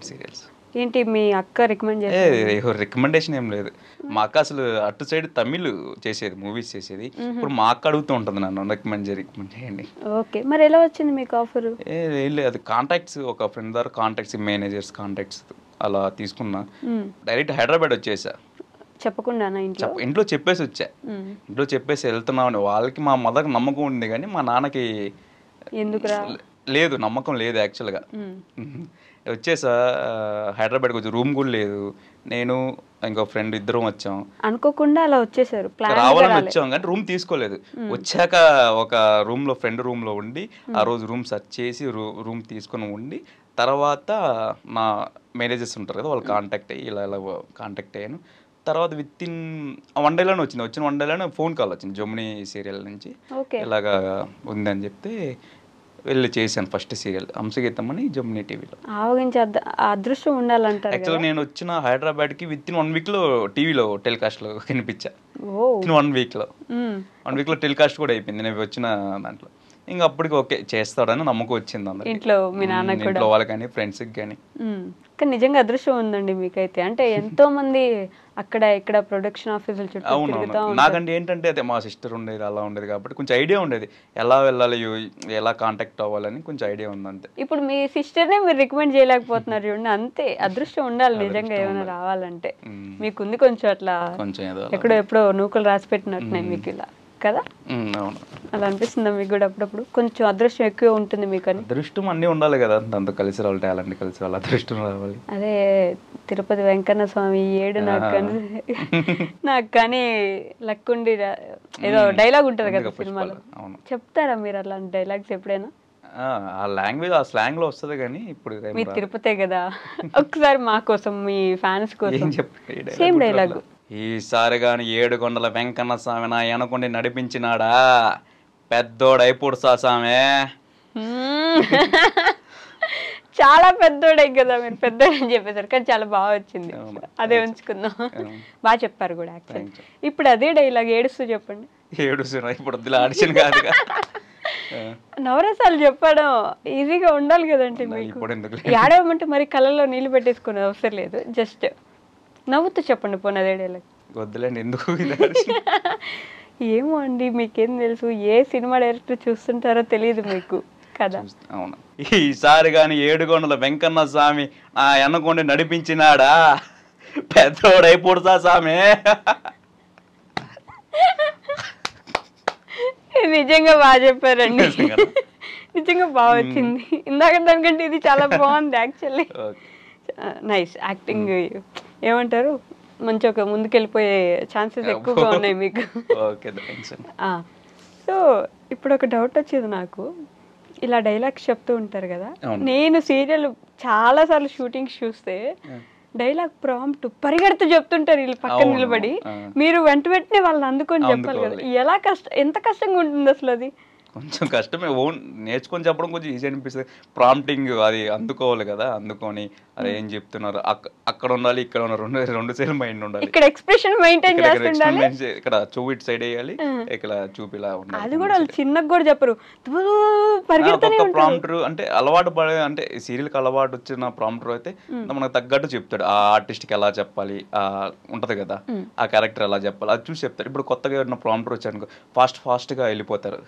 serials. ఏంటి మీ అక్క రికమెండ్ చేసేది? రికమెండేషన్ ఏం లేదు. మా అక్క అసలు అటు సైడ్ తమిళ్ చేసేది, మూవీస్ చేసేది. ఇప్పుడు మా అక్క అడుగుతూ ఉంటుంది నన్ను రికమెండ్ చేయండి. ఓకే, మరి ఎలా వచ్చింది మీకు ఆఫర్? ఏం లేదు, కాంటాక్ట్స్ ఒక ఫ్రెండ్ ద్వారా కాంటాక్ట్స్, మేనేజర్స్ కాంటాక్ట్స్ అలా తీసుకున్నా. డైరెక్ట్ హైదరాబాద్ వచ్చేసా చెప్పకుండా. ఇంట్లో చెప్పేసి వచ్చా. ఇంట్లో చెప్పేసి వెళ్తున్నామని. వాళ్ళకి మా మదర్కి నమ్మకం ఉంది కానీ మా నాన్నకి ఎందుకురా లేదు, నమ్మకం లేదు యాక్చువల్గా. వచ్చేసా హైదరాబాద్కి వచ్చి రూమ్ కూడా లేదు, నేను ఇంకో ఫ్రెండ్ ఇద్దరం వచ్చాం. అనుకోకుండా అలా వచ్చేసారు, రావాలని వచ్చాం కానీ రూమ్ తీసుకోలేదు. వచ్చాక ఒక రూమ్లో ఫ్రెండ్ రూమ్లో ఉండి ఆ రోజు రూమ్ సెర్చ్ చేసి రూమ్ తీసుకొని ఉండి తర్వాత నా మేనేజర్స్ ఉంటారు కదా వాళ్ళు కాంటాక్ట్ అయ్యి ఇలా కాంటాక్ట్ అయ్యాను. తర్వాత విత్ ఇన్ 1 డేలోనే వచ్చిన 1 డేలోనే ఫోన్ కాల్ వచ్చింది జమునీ సీరియల్ నుంచి, ఇలాగా ఉందని చెప్తే వెళ్ళి చేశాను ఫస్ట్ సీరియల్ హంసగీతం అని జమునీ టీవీలో. అదృష్టం ఉండాలంటారు. యాక్చువల్గా నేను వచ్చిన హైదరాబాద్కి విత్ ఇన్ 1 వీక్లో టీవీలో టెలికాస్ట్లో కనిపించా. 1 వీక్లో టెలికాస్ట్ కూడా అయిపోయింది నేను వచ్చిన దాంట్లో. ఇంకా అప్పటికి ఓకే చేస్తాడని నమ్మకం వచ్చింది అందరికి, ఇంట్లో మీ నాన్న కూడా, ఇంట్లో వాళ్ళకి కానీ ఫ్రెండ్స్కి కానీ. కానీ నిజంగా అదృష్టం ఉందండి మీకైతే. అంటే ఎంతో మంది అక్కడ ఇక్కడ ప్రొడక్షన్ ఆఫీసులు చుట్టూ తిరుగుతా ఉంటారు. నాకంటే ఏంటంటే అదే మా సిస్టర్ ఉండేది అలా ఉండేది కాబట్టి కొంచెం ఐడియా ఉండేది ఎలా వెళ్ళాలి ఎలా కాంటాక్ట్ అవ్వాలని కొంచెం ఐడియా ఉంది అంతే. ఇప్పుడు మీ సిస్టర్నే మీరు రికమెండ్ చేయలేకపోతున్నారు చూడండి, అంతే అదృష్టం ఉండాలి నిజంగా ఏమైనా రావాలంటే. మీకుంది కొంచెం అట్లా ఎక్కడో ఎప్పుడో నూకలు రాసి పెట్టినట్టున్నాయి మీకు ఇలా కదా, అలా అనిపిస్తుందా మీకు కూడా అప్పుడప్పుడు? కొంచెం అదృష్టం ఎక్కువ ఉంటుంది మీకు అని. అదృష్టం అన్నీ ఉండాలి కదా, దాంతో కలిసి రావాలి, టాలెంట్ కలిసి రావాలి, అదృష్టం రావాలి. అదే తిరుపతి వెంకన్న స్వామి 7 నాకు కానీ లక్కుండి ఏదో డైలాగ్ ఉంటది కదా సినిమాలో, చెప్తారా మీరు అలాంటి డైలాగ్స్ ఎప్పుడైనా? ఆ లాంగ్వేజ్ ఆ స్లాంగ్ లో వస్తుంది కానీ ఇప్పుడు మీ తిరుపతే కదా, ఒకసారి మా కోసం మీ ఫ్యాన్స్ కోసం సేమ్ డైలాగ్. ఈసారి గాని 7 కొండల వెంకన్న స్వామి నా వెనకుండి నడిపించినాడా పెద్దోడైపోడు సామే. చాలా పెద్దోడే కదా, మీరు పెద్దోడని చెప్పేసారు కానీ చాలా బాగా వచ్చింది, అదే ఉంచుకుందాం. బాగా చెప్పారు కూడా యాక్చువల్లీ. ఇప్పుడు అదే డైలాగ్ ఏడుస్తూ చెప్పండి. ఏడుస్తున్నా ఇప్పుడు ఆడిషన్ కాదు, నవరసాలు చెప్పడం ఈజీగా ఉండాలి కదండి మీకు. ఏడవమంటే మరి కళ్ళలో నీళ్ళు పెట్టేసుకునే అవసరం లేదు, జస్ట్ నవ్వుతూ చెప్పండి పోనీ అదే డైలాగ్. వద్దులేండి ఎందుకు. ఏమో అండి మీకేం తెలుసు, ఏ సినిమా డైరెక్టర్ చూస్తుంటారో తెలియదు మీకు కదా. అవును, ఈసారి గాని 7 కొండల వెంకన్న స్వామి ఆ ఎన్నకొండ నడిపించినాడా పెద్దోడైపోడుతా స్వామి. నిజంగా బాగా చెప్పారండి, నిజంగా బాగా వచ్చింది. ఇందాక దానికంటే ఇది చాలా బాగుంది యాక్చువల్లీ. నైస్ యాక్టింగ్, ఏమంటారు మంచి ఒక ముందుకెళ్ళిపోయే ఛాన్సెస్ ఎక్కువగా ఉన్నాయి మీకు. సో ఇప్పుడు ఒక డౌట్ వచ్చేది నాకు, ఇలా డైలాగ్స్ చెప్తూ ఉంటారు కదా, నేను సీరియల్ చాలా సార్లు షూటింగ్స్ చూస్తే డైలాగ్ ప్రాంప్ట్ పరిగెడుతూ చెప్తుంటారు వీళ్ళు పక్కన నిలబడి, మీరు వెంటనే వాళ్ళని అందుకొని చెప్పాలి కదా, ఎలా ఎంత కష్టంగా ఉంటుంది అసలు? అది కొంచెం కష్టమే, ఓన్ నేర్చుకొని చెప్పడం కొంచెం ఈజీ అనిపిస్తుంది. ప్రాంప్టింగ్ అది అందుకోవాలి కదా, అందుకొని అది ఏం చెప్తున్నారు అక్కడ ఉండాలి, ఇక్కడ ఉండాలి, రెండు సైడ్ మైండ్ ఉండాలి. ఇక్కడ ఎక్స్ప్రెషన్ మెయింటైన్ చేస్తుండాలి, ఇక్కడ చూపు ఇటు సైడ్ వేయాలి, ఇక్కడ చూపిలా ఉండాలి. అది కూడా చిన్నగా కూడా చెప్పరు, ప్రాంప్టర్ అంటే అలవాటు పడే, అంటే సీరియల్ కి అలవాటు వచ్చిన ప్రాంప్టర్ అయితే మనకు తగ్గట్టు చెప్తాడు. ఆ ఆర్టిస్ట్ కి ఎలా చెప్పాలి ఉంటది కదా, ఆ క్యారెక్టర్ ఎలా చెప్పాలి అది చూసి చెప్తాడు. ఇప్పుడు కొత్తగా ఎవరైనా ప్రాంప్టర్ వచ్చానుకో ఫాస్ట్ గా వెళ్ళిపోతారు.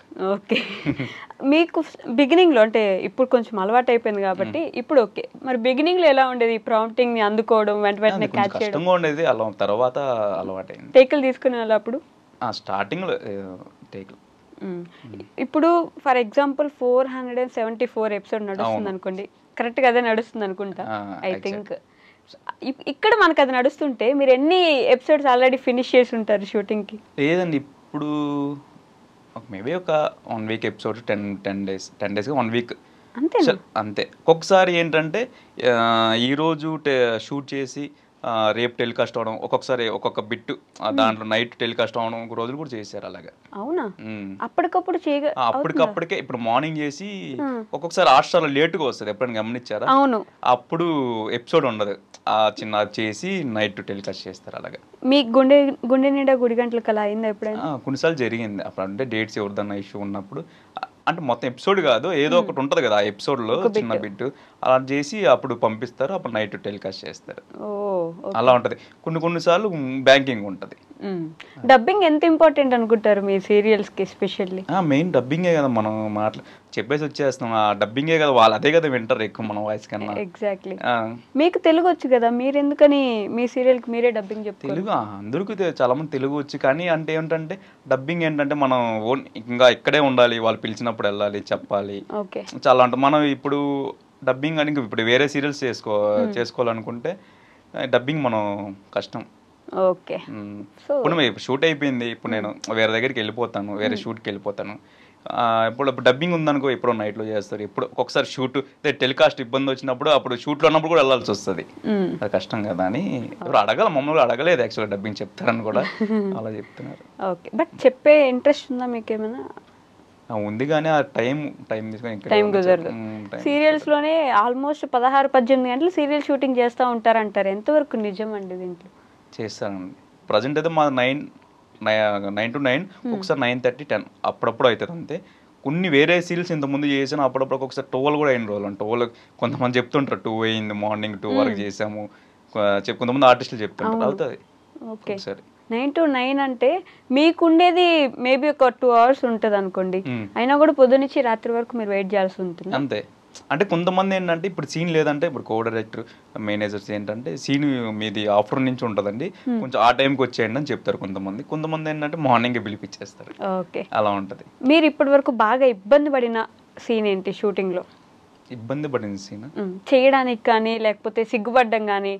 మీకు బిగినింగ్ లో అంటే ఇప్పుడు కొంచెం అలవాటు అయిపోయింది కాబట్టి ఇప్పుడు ఓకే, మరి బిగినింగ్ లో ఎలా ఉండేది ప్రాంప్టింగ్ ని అందుకోవడం, వెంటనే క్యాచ్ చేయడం? కష్టంగా ఉండేది, అలా తర్వాత అలవాటైంది. టేకులు తీసుకునే వాళ్ళు అప్పుడు స్టార్టింగ్ లో టేకులు. ఇప్పుడు ఫర్ ఎగ్జాంపుల్ 474 ఎపిసోడ్ నడుస్తుంది అనుకోండి, కరెక్ట్ గా అదే నడుస్తుంది అనుకుంటా ఐ థింక్. ఇక్కడ మనకు అది నడుస్తుంటే మీరు ఎన్ని ఎపిసోడ్స్ ఆల్రెడీ ఫినిష్ చేసి ఉంటారు షూటింగ్ కి? లేదండి, ఇప్పుడు మేబీ ఒక 1 వీక్ ఎపిసోడ్ 10 days 1 వీక్ అంతే. ఒక్కొక్కసారి ఏంటంటే ఈరోజు షూట్ చేసి రేపు టెలికాస్ట్ అవడం, ఒక్కొక్కసారి ఒక్కొక్క బిట్ దాంట్లో నైట్ టెలికాస్ట్ అవడం ఒక రోజులు కూడా చేశారు అలాగా. అవునా? అప్పటికప్పుడు అప్పటికప్పుడికే ఇప్పుడు మార్నింగ్ చేసి ఒక్కొక్కసారి హాట్స్టార్ లేట్గా వస్తుంది, ఎప్పుడైనా గమనించారా? అవును, అప్పుడు ఎపిసోడ్ ఉండదు, చిన్న చేసి నైట్ టెలికాస్ట్ చేస్తారు అలాగా. మీ గుండె నిండా గుడి గంటలకు అలా అయిందా ఎప్పుడైనా? కొన్నిసార్లు జరిగింది అప్పుడు, అంటే డేట్స్ ఎవరిదన్నా ఇష్యూ ఉన్నప్పుడు, అంటే మొత్తం ఎపిసోడ్ కాదు ఏదో ఒకటి ఉంటది కదా ఆ ఎపిసోడ్ లో చిన్న బిట్ అలా చేసి అప్పుడు పంపిస్తారు, అప్పుడు నైట్ టెలికాస్ట్ చేస్తారు. అలా ఉంటది. కొన్నిసార్లు బ్యాంకింగ్ ఉంటది. డబ్బింగ్ ఎంత ఇంపార్టెంట్ అనుకుంటారు మీ సీరియల్స్ కి ఎస్పెషల్లీ? మెయిన్ డబ్బింగే కదా, మనం చెప్పేసి వచ్చేస్తాం. ఆ డబ్బింగే కదా, వాళ్ళు అదే కదా వింటారు ఎక్కువ మన వాయిస్ కన్నా. ఎగ్జాక్ట్లీ. మీకు తెలుగు వచ్చు కదా, మీరు ఎందుకని మీ సీరియల్కి మీరే డబ్బింగ్ చెప్తారు? తెలుగు అందరికీ చాలా మంది తెలుగు వచ్చు, కానీ అంటే ఏంటంటే డబ్బింగ్ ఏంటంటే మనం ఇంకా ఇక్కడే ఉండాలి, వాళ్ళు పిలిచినప్పుడు వెళ్ళాలి, చెప్పాలి. ఓకే. చాలా అంటే మనం ఇప్పుడు డబ్బింగ్ అని ఇప్పుడు వేరే సీరియల్స్ చేసుకోవాలనుకుంటే డబ్బింగ్ మనం కష్టం. ఓకే. ఇప్పుడు షూట్ అయిపోయింది, ఇప్పుడు నేను వేరే దగ్గరికి వెళ్ళిపోతాను, వేరే షూట్కి వెళ్ళిపోతాను. ఇప్పుడు డబ్బింగ్ ఉందనుకో ఎప్పుడో నైట్లో చేస్తారు, ఇప్పుడు ఒక్కొక్కసారి షూట్ టెలికాస్ట్ ఇబ్బంది వచ్చినప్పుడు అప్పుడు షూట్లో ఉన్నప్పుడు కూడా వెళ్ళాల్సి వస్తుంది. అది కష్టం కదా అని ఇప్పుడు మమ్మల్ని అడగలేదు యాక్చువల్గా డబ్బింగ్ చెప్తారని కూడా అలా చెప్తున్నారు. ఓకే. బట్ చెప్పే ఇంట్రెస్ట్ ఉందా మీకు ఏమైనా? ఉంది, కానీ ఆ టైం తీసుకొని టైం కుదరదు. సీరియల్స్ లోనే ఆల్మోస్ట్ 16-18 గంటలు సీరియల్ షూటింగ్ చేస్తూ ఉంటారంటారు, ఎంతవరకు నిజం అండి దీంట్లో? చేస్తానండి. ప్రజెంట్ అయితే మా 9 to 9, ఒకసారి 9:30, 10 అప్పుడప్పుడు అవుతుంది అంతే. కొన్ని వేరే సీరియల్స్ ఇంతకుముందు చేసాను, అప్పుడప్పుడు ఒకసారి 12 కూడా అయిన రోజులు. 12 కొంతమంది చెప్తుంటారు 2 అయింది, మార్నింగ్ 2 వరకు చేసాము, కొంతమంది ఆర్టిస్టులు చెప్తుంటారు, అవుతుంది. ఓకే. 9 to 9 అంటే మీకుండేది మేబీ ఒక 2 hours ఉంటుంది అనుకోండి, అయినా కూడా పొద్దునుంచి రాత్రి వరకు మీరు వెయిట్ చేయాల్సి ఉంటుంది అంతే. అంటే కొంతమంది ఏంటంటే ఇప్పుడు సీన్ లేదంటే ఇప్పుడు కో డైరెక్టర్ మేనేజర్స్ ఏంటంటే సీన్ మీది ఆఫ్టర్నూన్ నుంచి ఉంటుందండి, కొంచెం ఆ టైంకి వచ్చేయండి అని చెప్తారు. కొంతమంది ఏంటంటే మార్నింగ్ పిలిపించేస్తారు. ఓకే. అలా ఉంటుంది. మీరు ఇప్పటి వరకు బాగా ఇబ్బంది పడిన సీన్ ఏంటి షూటింగ్ లో? ఇబ్బంది పడిన సీన్ చేయడానికి కానీ లేకపోతే సిగ్గుపడ్డం కానీ,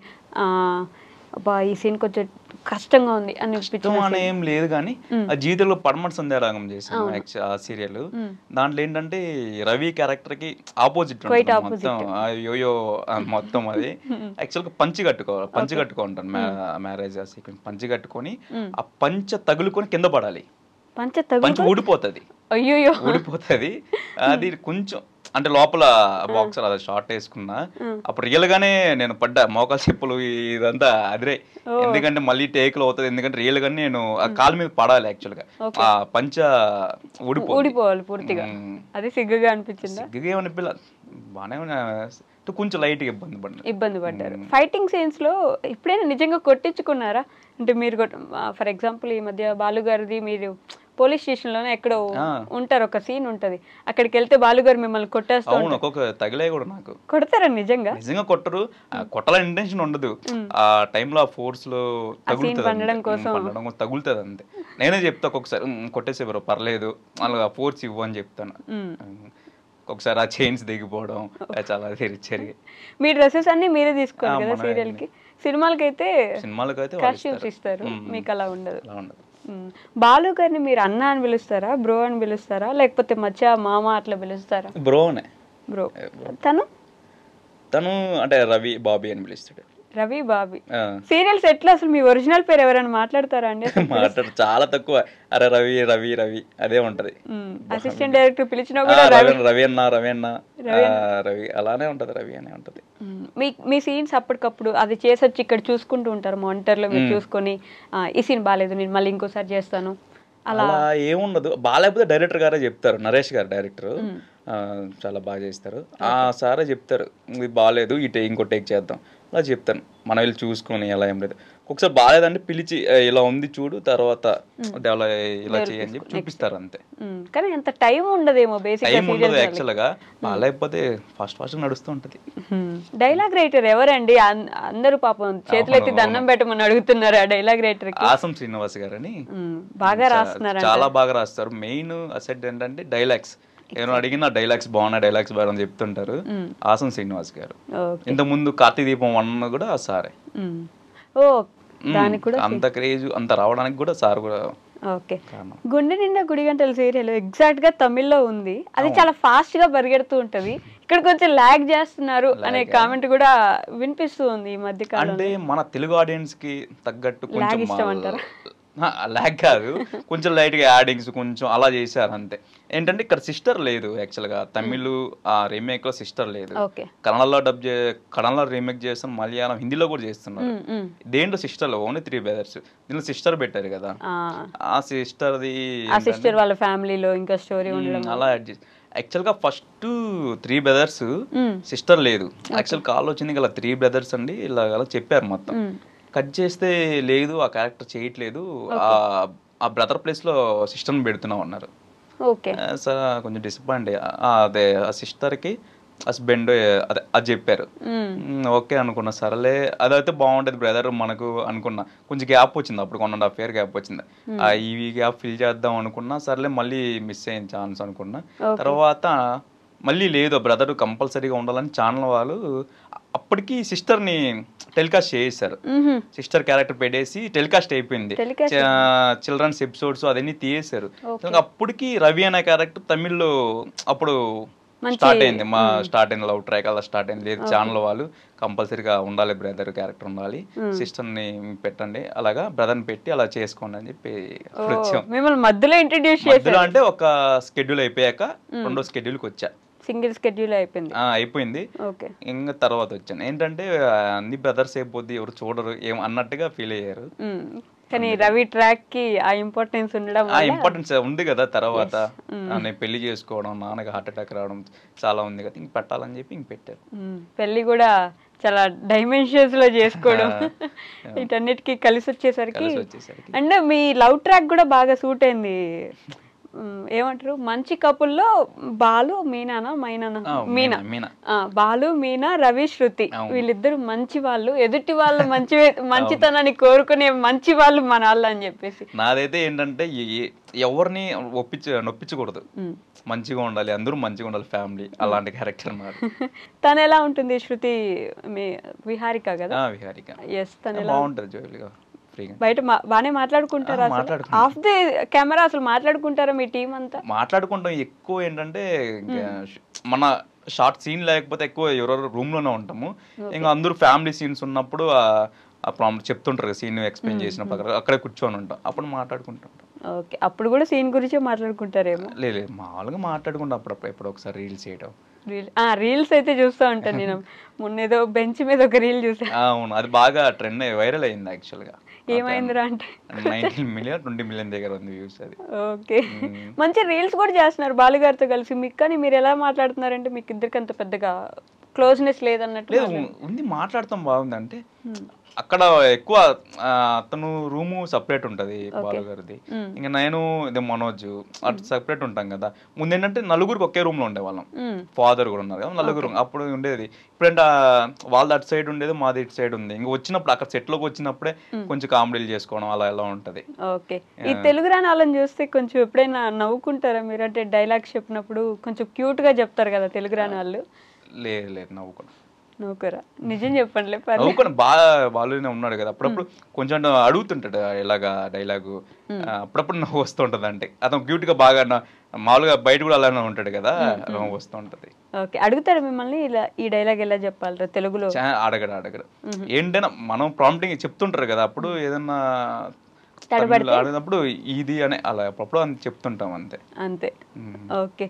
అబ్బా ఈ సీన్ కొంచెం కష్టంగా ఉంది అని ఏం లేదు, కానీ ఆ జీవితంలో పడమటి సంధ్యారాగం చేసాను ఆ సీరియల్. దాంట్లో ఏంటంటే రవి క్యారెక్టర్ కి ఆపోజిట్ మొత్తం యోయో మొత్తం. అది యాక్చువల్గా పంచి కట్టుకుంటాను మ్యారేజ్ సీక్వెన్స్. పంచి కట్టుకొని ఆ పంచ తగులుకొని కింద పడాలి, పంచ ఊడిపోతుంది. అయ్యో ఊడిపోతుంది. అది కొంచెం అంటే లోపల బాక్సర్ అది షార్ట్ వేసుకున్నా, అప్పుడు రియల్ గానే నేను పడ్డా, మోకాలు చెప్పులు ఇదంతా అదిరే. ఎందుకంటే మళ్ళీ టేక్లో అవుతుంది, ఎందుకంటే రియల్ గానే నేను ఆ కాలు మీద పడాలి. యాక్చువల్గా ఆ పంచ ఊడిపోవాలి పూర్తిగా. అది సిగ్గుగా అనిపించింది? సిగ్గుగా ఏమనిపించలేదు, బాగానే కొంచెం లైట్గా ఇబ్బంది పడ్డారు. ఫైటింగ్ సీన్స్ లో ఎప్పుడైనా నిజంగా కొట్టించుకున్నారా? అంటే మీరు ఫర్ ఎగ్జాంపుల్ ఈ మధ్య బాలుగారిది, మీరు పోలీస్ స్టేషన్ లోనే ఎక్కడో ఉంటారు, ఒక సీన్ ఉంటది, అక్కడికి వెళ్తే బాలుగారు మిమ్మల్ని కొట్టేస్తా. ఒక్కొక్క తగిలే కూడా నాకు కొడతారా? నిజంగా కొట్టరు, కొట్టాలని ఇంటెన్షన్ ఉండదు. ఆ టైంలో ఆ ఫోర్స్ లో తగులుతుంది అంతే. నేనే చెప్తా ఒక్కొక్కసారి కొట్టేసేవారు పర్లేదు, అలా ఫోర్స్ ఇవ్వు అని చెప్తాను. ఒకసారి ఆ చైన్స్ దిగిపోవడం చాలా జరిగాయి. మీ డ్రెస్సెస్ అన్ని మీరే తీసుకోవాలి కదా సీరియల్ కి? సినిమాలకైతే కాస్ట్యూమ్స్ ఇస్తారు, మీకు అలా ఉండదు. బాలు గారిని మీరు అన్న అని పిలుస్తారా, బ్రో అని పిలుస్తారా, లేకపోతే మచ్చా మామ అట్లా పిలుస్తారా? బ్రో. తను అంటే రవి బాబీ అని పిలుస్తాడు. రవి బాబీ. సీరియల్స్ ఎట్లా అసలు మీ ఒరిజినల్ పేరు ఎవరైనా మాట్లాడతారా అండి? మాట్లాడు చాలా తక్కువ. అరే రవి రవి రవి అదే ఉంటది. అసిస్టెంట్ డైరెక్టర్ పిలిచినా కూడా రవి అన్న రవి అలానే ఉంటది, రవి అనే ఉంటది. మీ సీన్స్ అప్పటికప్పుడు అది చేసొచ్చి ఇక్కడ చూసుకుంటూ ఉంటారు మానిటర్ లో, మీరు చూసుకొని ఈ సీన్ బాగాలేదు నేను మళ్ళీ ఇంకోసారి చేస్తాను అలా ఏముండదు. బాగాలేకపోతే డైరెక్టర్ గారే చెప్తారు, నరేష్ గారు డైరెక్టర్ చాలా బాగా చేస్తారు. ఆ సారే చెప్తారు ఇది బాగాలేదు, ఇంకో టేక్ చేద్దాం అలా చెప్తాను. మనం వెళ్ళి చూసుకొని అలా ఏం లేదు. ఒకసారి బాగాలేదంటే పిలిచి ఇలా ఉంది చూడు, తర్వాత ఇలా చేయని చెప్పి చూపిస్తారు అంతే. కానీ అంత టైం ఉండదేమో, టైం ఉండదు యాక్చువల్ గా. బాగాలేకపోతే ఫాస్ట్ నడుస్తూ ఉంటది. డైలాగ్ రైటర్ ఎవరండి? అందరూ పాపం చేతులెత్తి దండం పెట్టమని అడుగుతున్నారు ఆ డైలాగ్ రైటర్. ఆసం శ్రీనివాస్ గారు అని బాగా రాస్తున్నారు, చాలా బాగా రాస్తారు. మెయిన్ అసెట్ ఏంటంటే డైలాగ్స్. ఏమైనా అడిగినా డైలాగ్స్ బాగున్నాయని చెప్తుంటారు ఆసం శ్రీనివాస్ గారు. ఇంత ముందు కార్తీక దీపం 1 కూడా సారే. అంత క్రేజ్ అంత రావడానికి కూడా సార్ కూడా. ఓకే. గుండె నిండా గుడి గంటల సీరియల్ ఎగ్జాక్ట్ గా తమిళ్లో ఉంది, అది చాలా ఫాస్ట్ గా పరిగెడుతూ ఉంటది, ఇక్కడ కొంచెం లాగ్ చేస్తున్నారు అనే కామెంట్ కూడా వినిపిస్తూ ఉంది ఈ మధ్య కాలంలో. అంటే మన తెలుగు ఆడియన్స్ కి తగ్గట్టు కొంచెం లాగ్ కాదు, కొంచెం లైట్ గా యాడింగ్స్ కొంచెం అలా చేశారు అంతే. ఏంటంటే ఇక్కడ సిస్టర్ లేదు యాక్చువల్గా, తమిళ్ ఆ రీమేక్ లో సిస్టర్ లేదు. కన్నడలో రీమేక్ చేస్తాను, మలయాళం హిందీలో కూడా చేస్తున్నారు. దేంట్లో సిస్టర్ ఓన్లీ 3 brothers, దీనిలో సిస్టర్ పెట్టారు కదా. ఆ సిస్టర్ వాళ్ళ ఫ్యామిలీలో ఇంకా స్టోరీ అలా యాక్చువల్గా ఫస్ట్ 3 brothers సిస్టర్ లేదు. యాక్చువల్ కాల్ వచ్చింది ఇలా 3 brothers అండి ఇలా చెప్పారు మొత్తం. కట్ చేస్తే లేదు, ఆ క్యారెక్టర్ చేయట్లేదు, ఆ బ్రదర్ ప్లేస్ లో సిస్టర్ని పెడుతున్నాం అన్నారు. ఓకే. సార్ కొంచెం డిసప్పాయింట్ అదే ఆ సిస్టర్కి హస్బెండ్ అదే అది చెప్పారు. ఓకే అనుకున్నా, సరేలే అదైతే బాగుంటుంది బ్రదర్ మనకు అనుకున్నా. కొంచెం గ్యాప్ వచ్చింది, అప్పుడు 1.5 year గ్యాప్ వచ్చింది. ఈ గ్యాప్ ఫిల్ చేద్దాం అనుకున్నా, సరేలే మళ్ళీ మిస్ అయిన ఛాన్స్ అనుకున్నా. తర్వాత మళ్ళీ లేదు బ్రదర్ కంపల్సరీగా ఉండాలని ఛానల్ వాళ్ళు అప్పటికి సిస్టర్ని టెలికాస్ట్ చేసేసారు. సిస్టర్ క్యారెక్టర్ పెట్టేసి టెలికాస్ట్ అయిపోయింది. చిల్డ్రన్స్ ఎపిసోడ్స్ అవన్నీ తీసేశారు. అప్పటికి రవి అనే క్యారెక్టర్ తమిళ్లో అప్పుడు స్టార్ట్ అయింది. స్టార్ట్ అయింది లవ్ ట్రాక్ అలా స్టార్ట్ అయింది. లేదు ఛానల్ వాళ్ళు కంపల్సరీగా ఉండాలి, బ్రదర్ క్యారెక్టర్ ఉండాలి, సిస్టర్ని పెట్టండి, అలాగా బ్రదర్ని పెట్టి అలా చేసుకోండి అని చెప్పి వచ్చాం. మిమ్మల్ని మధ్యలో ఇంట్రడ్యూస్ మధ్యలో అంటే ఒక స్కెడ్యూల్ అయిపోయాక రెండో స్కెడ్యూల్కి వచ్చా. సింగిల్ స్కెడ్యూల్ అయిపోయింది. ఇంకా తర్వాత వచ్చాను. ఏంటంటే అన్ని బ్రదర్స్ అయిపోద్ది, ఎవరు చూడరు ఏం అన్నట్టుగా ఫీల్ అయ్యారు. కానీ రవి ట్రాక్ కి ఆ ఇంపార్టెన్స్ ఉండడం, ఆ ఇంపార్టెన్స్ ఉంది కదా. తర్వాత నేను పెళ్లి చేసుకోవడం, నాన్నకి హార్ట్ అటాక్ రావడం చాలా ఉంది కదా, ఇంక పెట్టాలని చెప్పి ఇంక పెట్టారు. పెళ్లి కూడా చాలా డైమెన్షన్స్ లో చేసుకోవడం వీటన్నిటికీ కలిసి వచ్చేసరికి అండ్ మీ లవ్ ట్రాక్ కూడా బాగా సూట్ అయింది. ఏమంటారు మంచి కపుల్లో బాలు మీనానా మీనా బాలు మీనా రవి శృతి వీళ్ళిద్దరు మంచి వాళ్ళు, ఎదుటి వాళ్ళు మంచితనాన్ని కోరుకునే మంచి వాళ్ళు మన వాళ్ళు అని చెప్పేసి. నాదైతే ఏంటంటే ఎవరిని నొప్పించకూడదు, మంచిగా ఉండాలి, అందరూ మంచిగా ఉండాలి, ఫ్యామిలీ అలాంటి క్యారెక్టర్ మాట. తను ఎలా ఉంటుంది శృతి? విహారిక కదా? విహారిక. ఎస్, తను బాగుంటది జోలిగా, బయట బానే మాట్లాడుకుంటారా? ఆఫ్ ది కెమెరా అసలు మాట్లాడుకుంటారా మీ టీం అంతా? మాట్లాడుకుంటాం. ఎక్కువ ఏంటంటే మన షార్ట్ సీన్ లేకపోతే ఎక్కువ ఎవరెవరు రూమ్ లోనే ఉంటాము. ఇంకా అందరూ ఫ్యామిలీ సీన్స్ ఉన్నప్పుడు చెప్తుంటారు, సీన్ ఎక్స్ప్లెయిన్ చేసినప్పుడు అక్కడే కూర్చొని ఉంటాం, అప్పుడు మాట్లాడుకుంటాం. ఓకే, అప్పుడు కూడా సీన్ గురించే మాట్లాడుకుంటారేమో? లేదు, మామూలుగా మాట్లాడుకుంటాం అప్పుడప్పుడు, ఎప్పుడు ఒకసారి రీల్స్ చేయడం. రీల్స్ అయితే చూస్తూ ఉంటాను నేను. మొన్నేదో బెంచ్ మీద ఒక రీల్ చూసాను. అవును, అది బాగా ట్రెండ్ వైరల్ అయింది యాక్చువల్ గా. ఏమైందిరా అంటే 19 million 20 million దగ్గర ఉంది వ్యూస్ అది. ఓకే, మంచి రీల్స్ కూడా చేస్తున్నారు బాలు గారితో కలిసి. మీకు కానీ మీరు ఎలా మాట్లాడుతున్నారంటే మీకు ఇద్దరికి అంత పెద్దగా క్లోజ్నెస్ లేదన్నట్టు ఉంది. మాట్లాడతాం బాగుంది అంటే అక్కడ ఎక్కువ అతను రూము సపరేట్ ఉంటది బాలు గారిది, ఇంకా నేను ఇదే మనోజ్ అటు సపరేట్ ఉంటాం కదా. ముందు ఏంటంటే నలుగురికి ఒకే రూమ్ లో ఉండేవాళ్ళం, ఫాదర్ కూడా ఉన్నారు కదా, నలుగురు అప్పుడు ఉండేది. ఇప్పుడంటే వాళ్ళది అటు సైడ్ ఉండేది, మాది ఇటు సైడ్ ఉంది. ఇంకా వచ్చినప్పుడు అక్కడ సెట్ లోకి వచ్చినప్పుడే కొంచెం కామెడీలు చేసుకోవడం అలా ఎలా ఉంటది. ఓకే, ఈ తెలుగు రాని వాళ్ళని చూస్తే కొంచెం ఎప్పుడైనా నవ్వుకుంటారా మీరు? అంటే డైలాగ్స్ చెప్పినప్పుడు కొంచెం క్యూట్ గా చెప్తారు కదా తెలుగు రాని వాళ్ళు. లేదు నవ్వుకున్నా. నవ్వుకోరా? నిజం చెప్పండి. నవ్వుకొని బాగా బాలునే ఉన్నాడు కదా, అప్పుడప్పుడు కొంచెం అడుగుతుంటాడు ఇలాగా డైలాగు, అప్పుడప్పుడు నవ్వు వస్తుంటది. అంటే అతను క్యూట్ గా బాగా మామూలుగా బయట కూడా అలానే ఉంటాడు కదా, నవ్వు వస్తూ ఉంటది. ఓకే, అడుగుతారు మిమ్మల్ని ఇలా ఈ డైలాగ్ ఎలా చెప్పాలి తెలుగులో? అడగడు. ఏంటైనా మనం ప్రాంప్టింగ్ చెప్తుంటారు కదా, అప్పుడు ఏదన్నా ఆడినప్పుడు ఇది అని అలా అప్పుడు చెప్తుంటాం అంతే. ఓకే,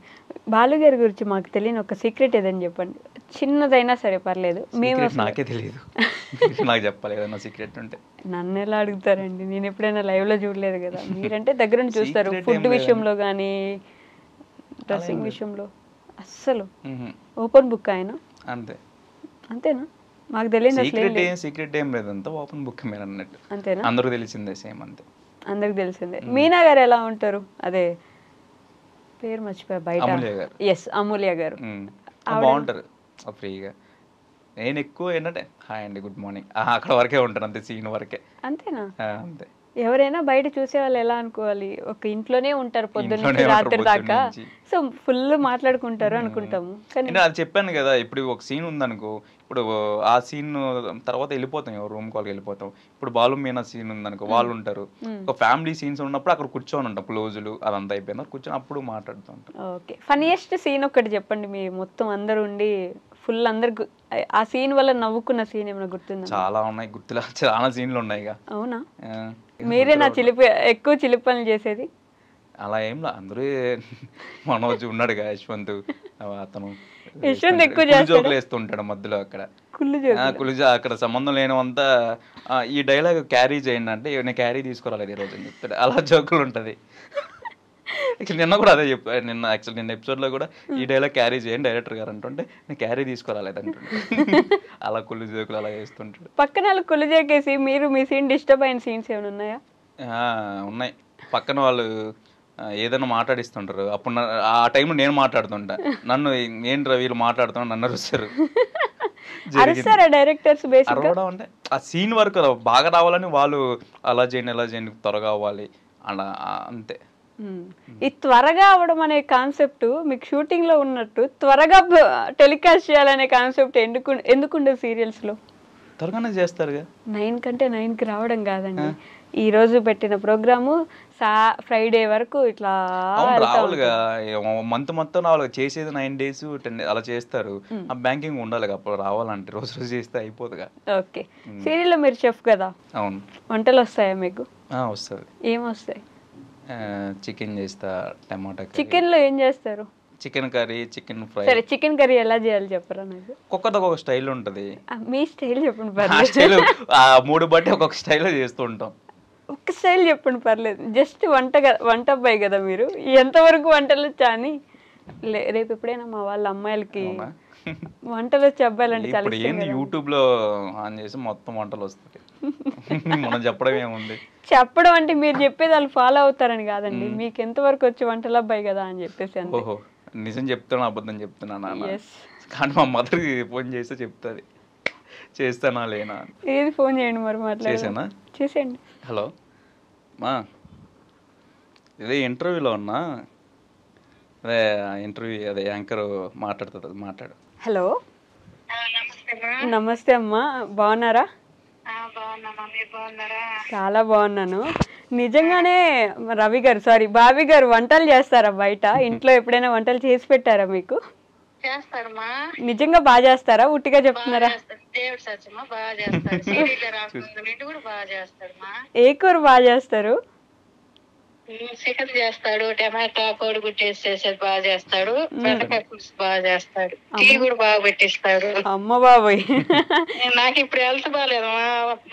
బాలు గారి గురించి మాకు తెలియని ఒక సీక్రెట్ ఏదని చెప్పండి, చిన్నదైనా సరే పర్లేదు. మేము నాకే తెలియదు, నాకు చెప్పాలి ఏదైనా సీక్రెట్ ఉంటే. నన్ను ఎలా అడుగుతారండి, నేను ఎప్పుడైనా లైవ్ లో చూడలేదు కదా. మీరంటే దగ్గర చూస్తారు, ఫుడ్ విషయంలో కానీ డ్రెస్సింగ్ విషయంలో అస్సలు ఓపెన్ బుక్ ఆయన. అంతేనా? మాకు తెలియదు. సీక్రెట్ ఏం లేదు, అంతా ఓపెన్ బుక్ మీరు అన్నట్టు. అంతేనా? అందరూ తెలిసిందే, సేమ్ అంతే, అందరికి తెలిసిందే. మీనా గారు ఎలా ఉంటారు? అదే పేరు మర్చిపోయా బయట. ఎస్, అమూల్య గారు బాగుంటారు ఫ్రీగా. నేను ఎక్కువ ఏంటంటే హాయ్ అండి, గుడ్ మార్నింగ్ అక్కడ వరకే ఉంటాను, అంతే, సీన్ వరకే. అంతేనా? అంతే. ఎవరైనా బయట చూసే వాళ్ళు ఎలా అనుకోవాలి? ఒక ఇంట్లోనే ఉంటారు పొద్దున్న రాత్రి దాకా, సో ఫుల్ మాట్లాడుకుంటారు అనుకుంటాము. కానీ అది చెప్పాను కదా, ఇప్పుడు ఒక సీన్ ఉందనుకో, ఇప్పుడు ఆ సీన్ తర్వాత వెళ్ళిపోతాం, రూమ్ కాల్కి వెళ్ళిపోతాం. ఇప్పుడు బాలు మీనా సీన్ ఉందనుకో, వాళ్ళు ఉంటారు. ఒక ఫ్యామిలీ సీన్స్ ఉన్నప్పుడు అక్కడ కూర్చొని ఉంటాం, క్లోజులు అదంతా అయిపోయింది, కూర్చొని అప్పుడు మాట్లాడుతూ ఉంటాం. ఓకే, ఫన్నీయెస్ట్ సీన్ ఒకటి చెప్పండి, మీ మొత్తం అందరు ఉండి ఫుల్ అందరు ఆ సీన్ వల్ల నవ్వుకున్న సీన్ ఏమైనా గుర్తుందా? చాలా ఉన్నాయి, గుర్తులా చాలా సీన్లు ఉన్నాయి. అవునా? మీరే నా ఎక్కువ చిలిపి పనులు చేసేది? అలా ఏం లా, అందరూ మనోజ్ ఉన్నాడుగా, యశ్వంత్, అతను ఎక్కువ జోకులు వేస్తుంటాడు మధ్యలో. అక్కడ కులుజా అక్కడ సంబంధం లేనివంతా ఈ డైలాగ్ క్యారీ చేయండి అంటే నేను క్యారీ తీసుకురాలేదు ఈరోజు అని చెప్తాడు, అలా జోకులు ఉంటది. నిన్న కూడా అదే చెప్పాను, నిన్న ఎపిసోడ్ లో కూడా ఈ డైలాగ్ క్యారీ చేయండి డైరెక్టర్ గారు అంటుంటే నేను క్యారీ తీసుకురాలేదు అంటుంటే అలా కుళ్ళు జోకులు అలా వేస్తుంటాడు. పక్కన కుళ్ళు జోకేసి మీరు మీ సీన్ డిస్టర్బ్ అయిన సీన్స్ ఏమైనా ఉన్నాయా? ఉన్నాయి. పక్కన వాళ్ళు ఏదైనా మాట్లాడిస్తుంటారు. అప్పుడు ఆ టైంలో నేను మాట్లాడుతుంటా, నన్ను ఏంట్రా వీళ్ళు మాట్లాడుతున్నా నన్ను అరుస్తారు. డైరెక్టర్స్ అరవడం అంటే ఆ సీన్ వరకు బాగా రావాలని వాళ్ళు అలా చేయండి త్వరగా అవ్వాలి అలా అంతే. ఈ త్వరగా అవడం అనే కాన్సెప్ట్ మీకు షూటింగ్ లో ఉన్నట్టు త్వరగా టెలికాస్ట్ చేయాలనే కాన్సెప్ట్ ఎందుకుండే సీరియల్స్ లో? త్వరగానే చేస్తారుగా. 9 కంటే 9కి రావడం కాదండి, ఈ రోజు పెట్టిన ప్రోగ్రాము ఫ్రైడే వరకు ఇట్లా రావాలిగా. మంత్ మొత్తం రావాలి, చేసేది 9 days 10 days అలా చేస్తారు. ఆ బ్యాంకింగ్ ఉండాలి అప్పుడు రావాలంటే, రోజు చేస్తే అయిపోదుగా. ఓకే, సీరియల్లో మీరు చెఫ్ కదా? అవును. వంటలు వస్తాయా మీకు? వస్తుంది. ఏం వస్తాయి? చికెన్ చేస్తా, టమాటా. చికెన్ లో ఏం చేస్తారు? Chicken curry, chicken fry. సరే, చికెన్ కర్రీ ఎలా చేయాలి చెప్పరా నాకు? ఒక్కొక్క స్టైల్ ఉంటది. మీ స్టైల్ చెప్పండి పర్లేదు. 3 బట్టి ఒక్కొక్క స్టైల్లో చేస్తూ ఉంటాం. ఒక్క స్టైల్ చెప్పండి పర్లేదు. జస్ట్ వంట అబ్బాయి కదా మీరు, ఎంతవరకు వంటలు వచ్చా అని. రేపు ఎప్పుడైనా మా వాళ్ళ అమ్మాయిలకి వంటలు వచ్చే అబ్బాయిలు అంటే చాలా ఇష్టం. యూట్యూబ్ లో ఆన్ చేసి మొత్తం వంటలు వస్తాయి. మనం చెప్పడం ఏముంది? చెప్పడం అంటే మీరు చెప్పేది వాళ్ళు ఫాలో అవుతారని కాదండి, మీకు ఎంతవరకు వచ్చి వంటల అబ్బాయి కదా అని చెప్పేసి. ఓహో, నిజం చెప్తున్నా అబద్ధం చెప్తున్నా నాన్న? కానీ మా మదర్కి ఫోన్ చేస్తే చెప్తుంది చేస్తానా లేనా. ఏది ఫోన్ చేయండి మరి, మాట్లాడేనా? చేసేయండి. హలో మా, ఇదే ఇంటర్వ్యూలో ఉన్నా, అదే ఇంటర్వ్యూ అదే యాంకర్ మాట్లాడుతుంది, మాట్లాడు. హలో, నమస్తే అమ్మా, బాగున్నారా? చాలా బాగున్నాను. నిజంగానే రవి గారు, సారీ బాబీ గారు వంటలు చేస్తారా బయట? ఇంట్లో ఎప్పుడైనా వంటలు చేసి పెట్టారా మీకు? నిజంగా బాగా చేస్తారా, ఉట్టిగా చెప్తున్నారా? ఏ కూర బాగా చేస్తారు? చికెన్ చేస్తాడు, టమాటా కోడిగుడ్డు చేసేది బాగా చేస్తాడు, బెండకాయ పులుసు బాగా చేస్తాడు, టీ కూడా బాగా పెట్టిస్తాడు. అమ్మ బాబోయ్, నాకు ఇప్పుడు హెల్త్ బాగాలేదు,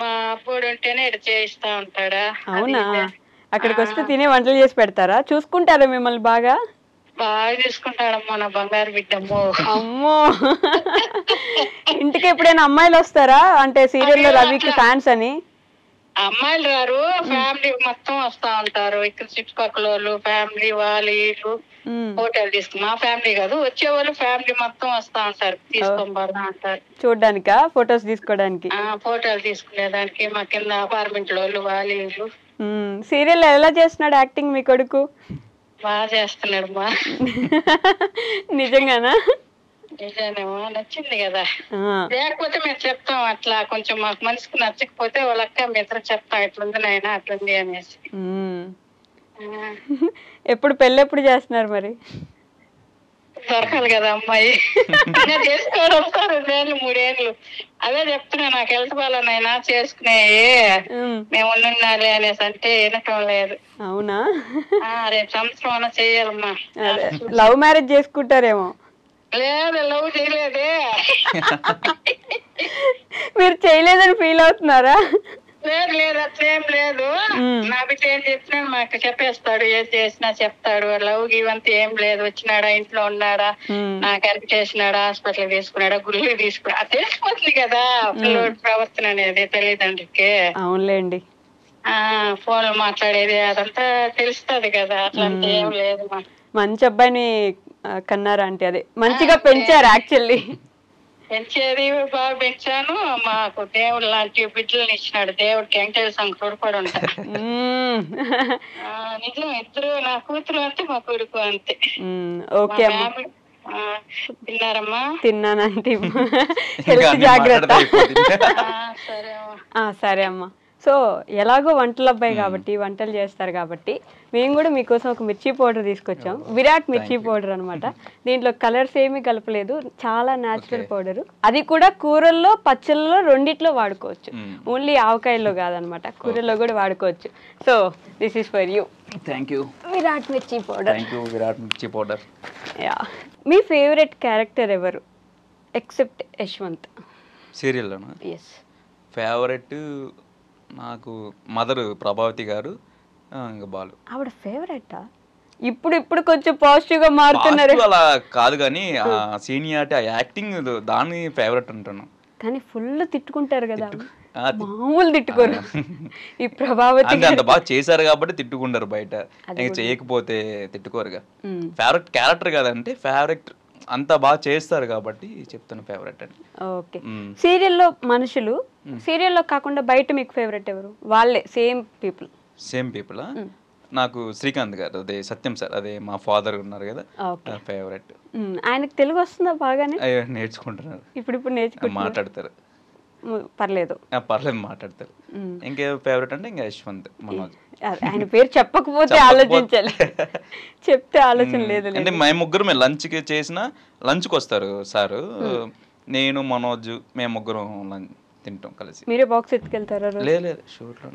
మా అబ్బోడు ఉంటేనే ఇటు చేయిస్తా ఉంటాడా. అవునా? అక్కడికి వస్తే తినే వంటలు చేసి పెడతారా? చూసుకుంటారా మిమ్మల్ని బాగా? బాగా చూసుకుంటాడమ్మా నా బంగారు బిడ్డమ్మో. అమ్మో, ఇంటికి ఎప్పుడైనా అమ్మాయిలు వస్తారా? అంటే సీరియల్లో రవికి ఫ్యాన్స్ అని. అమ్మాయిలు రారు, ఫ్యామిలీ మొత్తం వస్తా ఉంటారు. ఇక్కడ చుట్టుపక్కల వాళ్ళు, ఫ్యామిలీ వాళ్ళు, హోటల్ తీసుకుని, మా ఫ్యామిలీ కాదు, వచ్చే వాళ్ళు ఫ్యామిలీ మొత్తం వస్తా ఉంటారు, తీసుకొని పడతా ఉంటారు. చూడడానికా? ఫొటోస్ తీసుకోవడానికి? ఫోటోలు తీసుకునేదానికి. మా కింద అపార్ట్మెంట్ వాళ్ళు వాళ్ళు. సీరియల్ ఎలా చేస్తున్నాడు యాక్టింగ్ మీ కొడుకు? బాగా చేస్తున్నాడు మా. నిజంగానా? నిజానేమో, నచ్చింది కదా. లేకపోతే మేము చెప్తాం అట్లా, కొంచెం మాకు మనసుకు నచ్చకపోతే వాళ్ళక్క మీ ఇద్దరు చెప్తాం ఇట్లుంది నాయన అట్లుంది అనేసి. ఎప్పుడు పెళ్ళి ఎప్పుడు చేస్తున్నారు మరి? దొరకాలి కదా అమ్మాయి, చేసుకోవడం 2 ఏళ్ళు 3 ఏళ్ళు. అదే చెప్తున్నా, నాకు హెల్త్ బాగాలేనైనా చేసుకునేవి మేము ఉండాలి అనేసి అంటే వినటం లేదు. అవునా? రేపు సంవత్సరం అన్నా చెయ్యాలమ్మా. Love marriage చేసుకుంటారేమో? లేదు, లవ్ చేయలేదే. మీరు చేయలేదని ఫీల్ అవుతున్నారా? లేదు అట్లేం లేదు. నా బిడ్డ ఏం చెప్పినా మాకు చెప్పేస్తాడు, ఏం చేసినా చెప్తాడు. లవ్ ఇవంతా ఏం లేదు. వచ్చినాడా, ఇంట్లో ఉన్నాడా, నాకు హెల్ప్ చేసినాడా, హాస్పిటల్ తీసుకున్నాడా, గుళ్ళు తీసుకున్నాడా, తెలిసిపోతుంది కదా పిల్లల ప్రవర్తన అనేది తల్లిదండ్రికి. అవునులేండి. ఫోన్ మాట్లాడేది అదంతా తెలుస్తుంది కదా, అట్లంతా ఏం లేదు. మంచి అబ్బాయిని కన్నారా అంటే? అదే మంచిగా పెంచారు యాక్చువల్లీ. పెంచేది బాగా పెంచాను. మాకు దేవుడు లాంటి బిడ్డలను ఇచ్చినాడు. దేవుడికి వెంకటేశ్వర స్వామి కూడా ఉంటారు. నిజం, ఇద్దరు నా కూతురు అంతే, మా కొడుకు అంతే. ఓకే, తిన్నారమ్మా? తిన్నానంటే హెల్త్ జాగ్రత్త. సరే అమ్మా. సో ఎలాగో వంటల అబ్బాయి కాబట్టి వంటలు చేస్తారు కాబట్టి మేము కూడా మీకోసం ఒక మిర్చి పౌడర్ తీసుకొచ్చాం. విరాట్ మిర్చి పౌడర్ అనమాట. దీంట్లో కలర్స్ ఏమీ కలపలేదు, చాలా న్యాచురల్ పౌడర్. అది కూడా కూరల్లో, పచ్చళ్ళలో రెండిట్లో వాడుకోవచ్చు. ఓన్లీ ఆవకాయల్లో కాదనమాట, కూరల్లో కూడా వాడుకోవచ్చు. So this is for you. Thank you. Virat మిర్చి పౌడర్. థ్యాంక్ యూ విరాట్ మిర్చి పౌడర్. యా. మీ ఫేవరెట్ క్యారెక్టర్ ఎవరు ఎక్సెప్ట్ యశ్వంత్ సీరియల్లోనా? ఎస్. ఫేవరెట్ నాకు మదర్ ప్రభావతి గారు, ఇంకా బాలు. ఆవిడ ఫేవరెటా? ఇప్పుడు కొంచెం పాజిటివ్ గా మారుతున్నారు. అలా కాదు కానీ సీనియారిటీ, ఆ యాక్టింగ్ దాన్ని ఫేవరెట్ అంటాను. కానీ ఫుల్ తిట్టుకుంటారు కదా, మామూలు తిట్టుకోరు. ఈ ప్రభావతి అంత బాగా చేశారు కాబట్టి తిట్టుకుంటారు, బయట చేయకపోతే తిట్టుకోరుగా. ఫేవరెట్ క్యారెక్టర్ కదంటే ఫేవరెట్, అంత బాగా చేస్తారు కాబట్టి చెప్తాను ఫేవరెట్ అని. ఓకే, సీరియల్లో మనుషులు, సీరియల్లో కాకుండా బయట మీకు ఫేవరెట్ ఎవరు? వాళ్ళే సేమ్ పీపుల్. నాకు శ్రీకాంత్ గారు, అదే సత్యం సార్, అదే మా ఫాదర్ ఉన్నారు కదా, ఫేవరెట్. ఆయనకు తెలుగు వస్తుందా బాగానే? నేర్చుకుంటున్నారు ఇప్పుడు నేర్చుకుంటున్నారు, మాట్లాడతారు, పర్లేదు మాట్లాడతారు. ఇంకే ఫేవరెట్ అంటే ఇంకా యశ్వంత్ మనోజ్. ఆయన పేరు చెప్పకపోతే ఆలోచించాలి, చెప్తే ఆలోచన లేదు. అంటే మేము ముగ్గురు లంచ్కి చేసిన లంచ్కి వస్తారు సారు, నేను మనోజ్, మేము ముగ్గురం తింటాం కలిసి. మీరే బాక్స్ ఎత్తుకెళ్తారా? లేదు,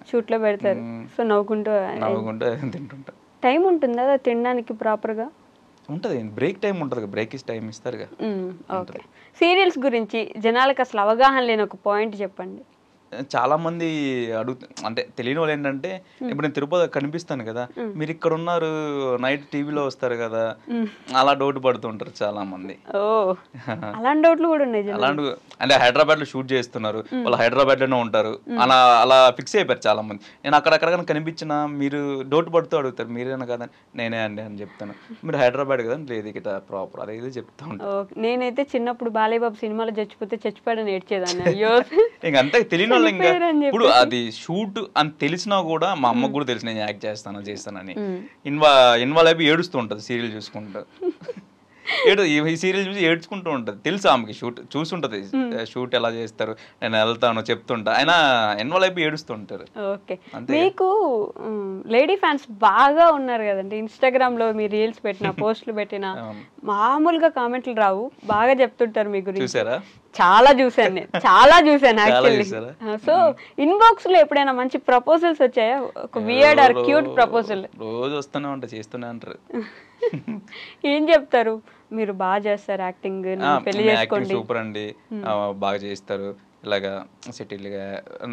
షూట్ లో పెడతారు. సో నవ్వుకుంటూ తింటుంటా. టైం ఉంటుందా తినడానికి ప్రాపర్గా? ఉంటది, బ్రేక్ టైం ఉంటది, బ్రేక్ టైం ఇస్తారుగా. ఓకే, సీరియల్స్ గురించి జనాలకు అసలు అవగాహన లేని ఒక పాయింట్ చెప్పండి. చాలా మంది అంటే తెలియని వాళ్ళు ఏంటంటే, ఇప్పుడు నేను తిరుపతి కనిపిస్తాను కదా, మీరు ఇక్కడ ఉన్నారు, నైట్ టీవీలో వస్తారు కదా, అలా డౌట్ పడుతుంటారు చాలా మంది. అలాంటి డౌట్లు కూడా ఉన్నాయి. అలాంటి అంటే హైదరాబాద్ లో షూట్ చేస్తున్నారు, వాళ్ళు హైదరాబాద్ లోనే ఉంటారు, అలా ఫిక్స్ అయిపోయారు చాలా మంది. నేను అక్కడక్కడ కనిపించినా మీరు డౌట్ పడుతూ అడుగుతారు, మీరేనా కదా, నేనే అండి అని చెప్తాను. మీరు హైదరాబాద్ కదా, లేదు ఇక్కడ ప్రాపర్, అదే చెప్తా ఉంటాను. నేనైతే చిన్నప్పుడు బాలయ్యబాబు సినిమాలో చచ్చిపోయాడని ఏడ్చేదాన్ని. అయ్యో, ఇంకంతా తెలియని వాళ్ళు. ఇంకా ఇప్పుడు అది షూట్ అని తెలిసినా కూడా, మా అమ్మకు కూడా తెలిసి నేను యాక్ట్ చేస్తానని ఇన్వాల్వ్ అయిపోయి ఏడుస్తూ ఉంటది సీరియల్ చూసుకుంటూ. ఈ సీరియల్ చూసి ఏడ్చుకుంటూ ఉంటది, తెలుసు ఆమెకి, షూట్ చూసుంటది, షూట్ ఎలా చేస్తారు, నేను వెళ్తాను చెప్తుంటా, ఆయన ఇన్వాల్వ్ అయిపోయి ఏడుస్తుంటారు. ఓకే, మీకు లేడీ ఫ్యాన్స్ బాగా ఉన్నారు కదండి. ఇన్స్టాగ్రామ్ లో మీ రీల్స్ పెట్టినా, పోస్టులు పెట్టినా మామూలుగా కామెంట్లు రావు, బాగా చెప్తుంటారు మీ గురించి. చూసారా? చాలా చూసాను యాక్చువల్లీ. సో ఇన్బాక్స్ లో ఎప్పుడైనా మంచి ప్రపోజల్స్ వచ్చాయా? ఒక వియర్డ్ ఆర్ క్యూట్ ప్రపోజల్? రోజు వస్తూనే ఉంటా, చేస్తూనే అంటారు. ఏం చెప్తారు? మీరు బాగా చేస్తారు యాక్టింగ్, పెళ్లి చేసుకోండి, సూపర్ అండి, బాగా చేస్తారు, ఇలాగా సెటిల్ గా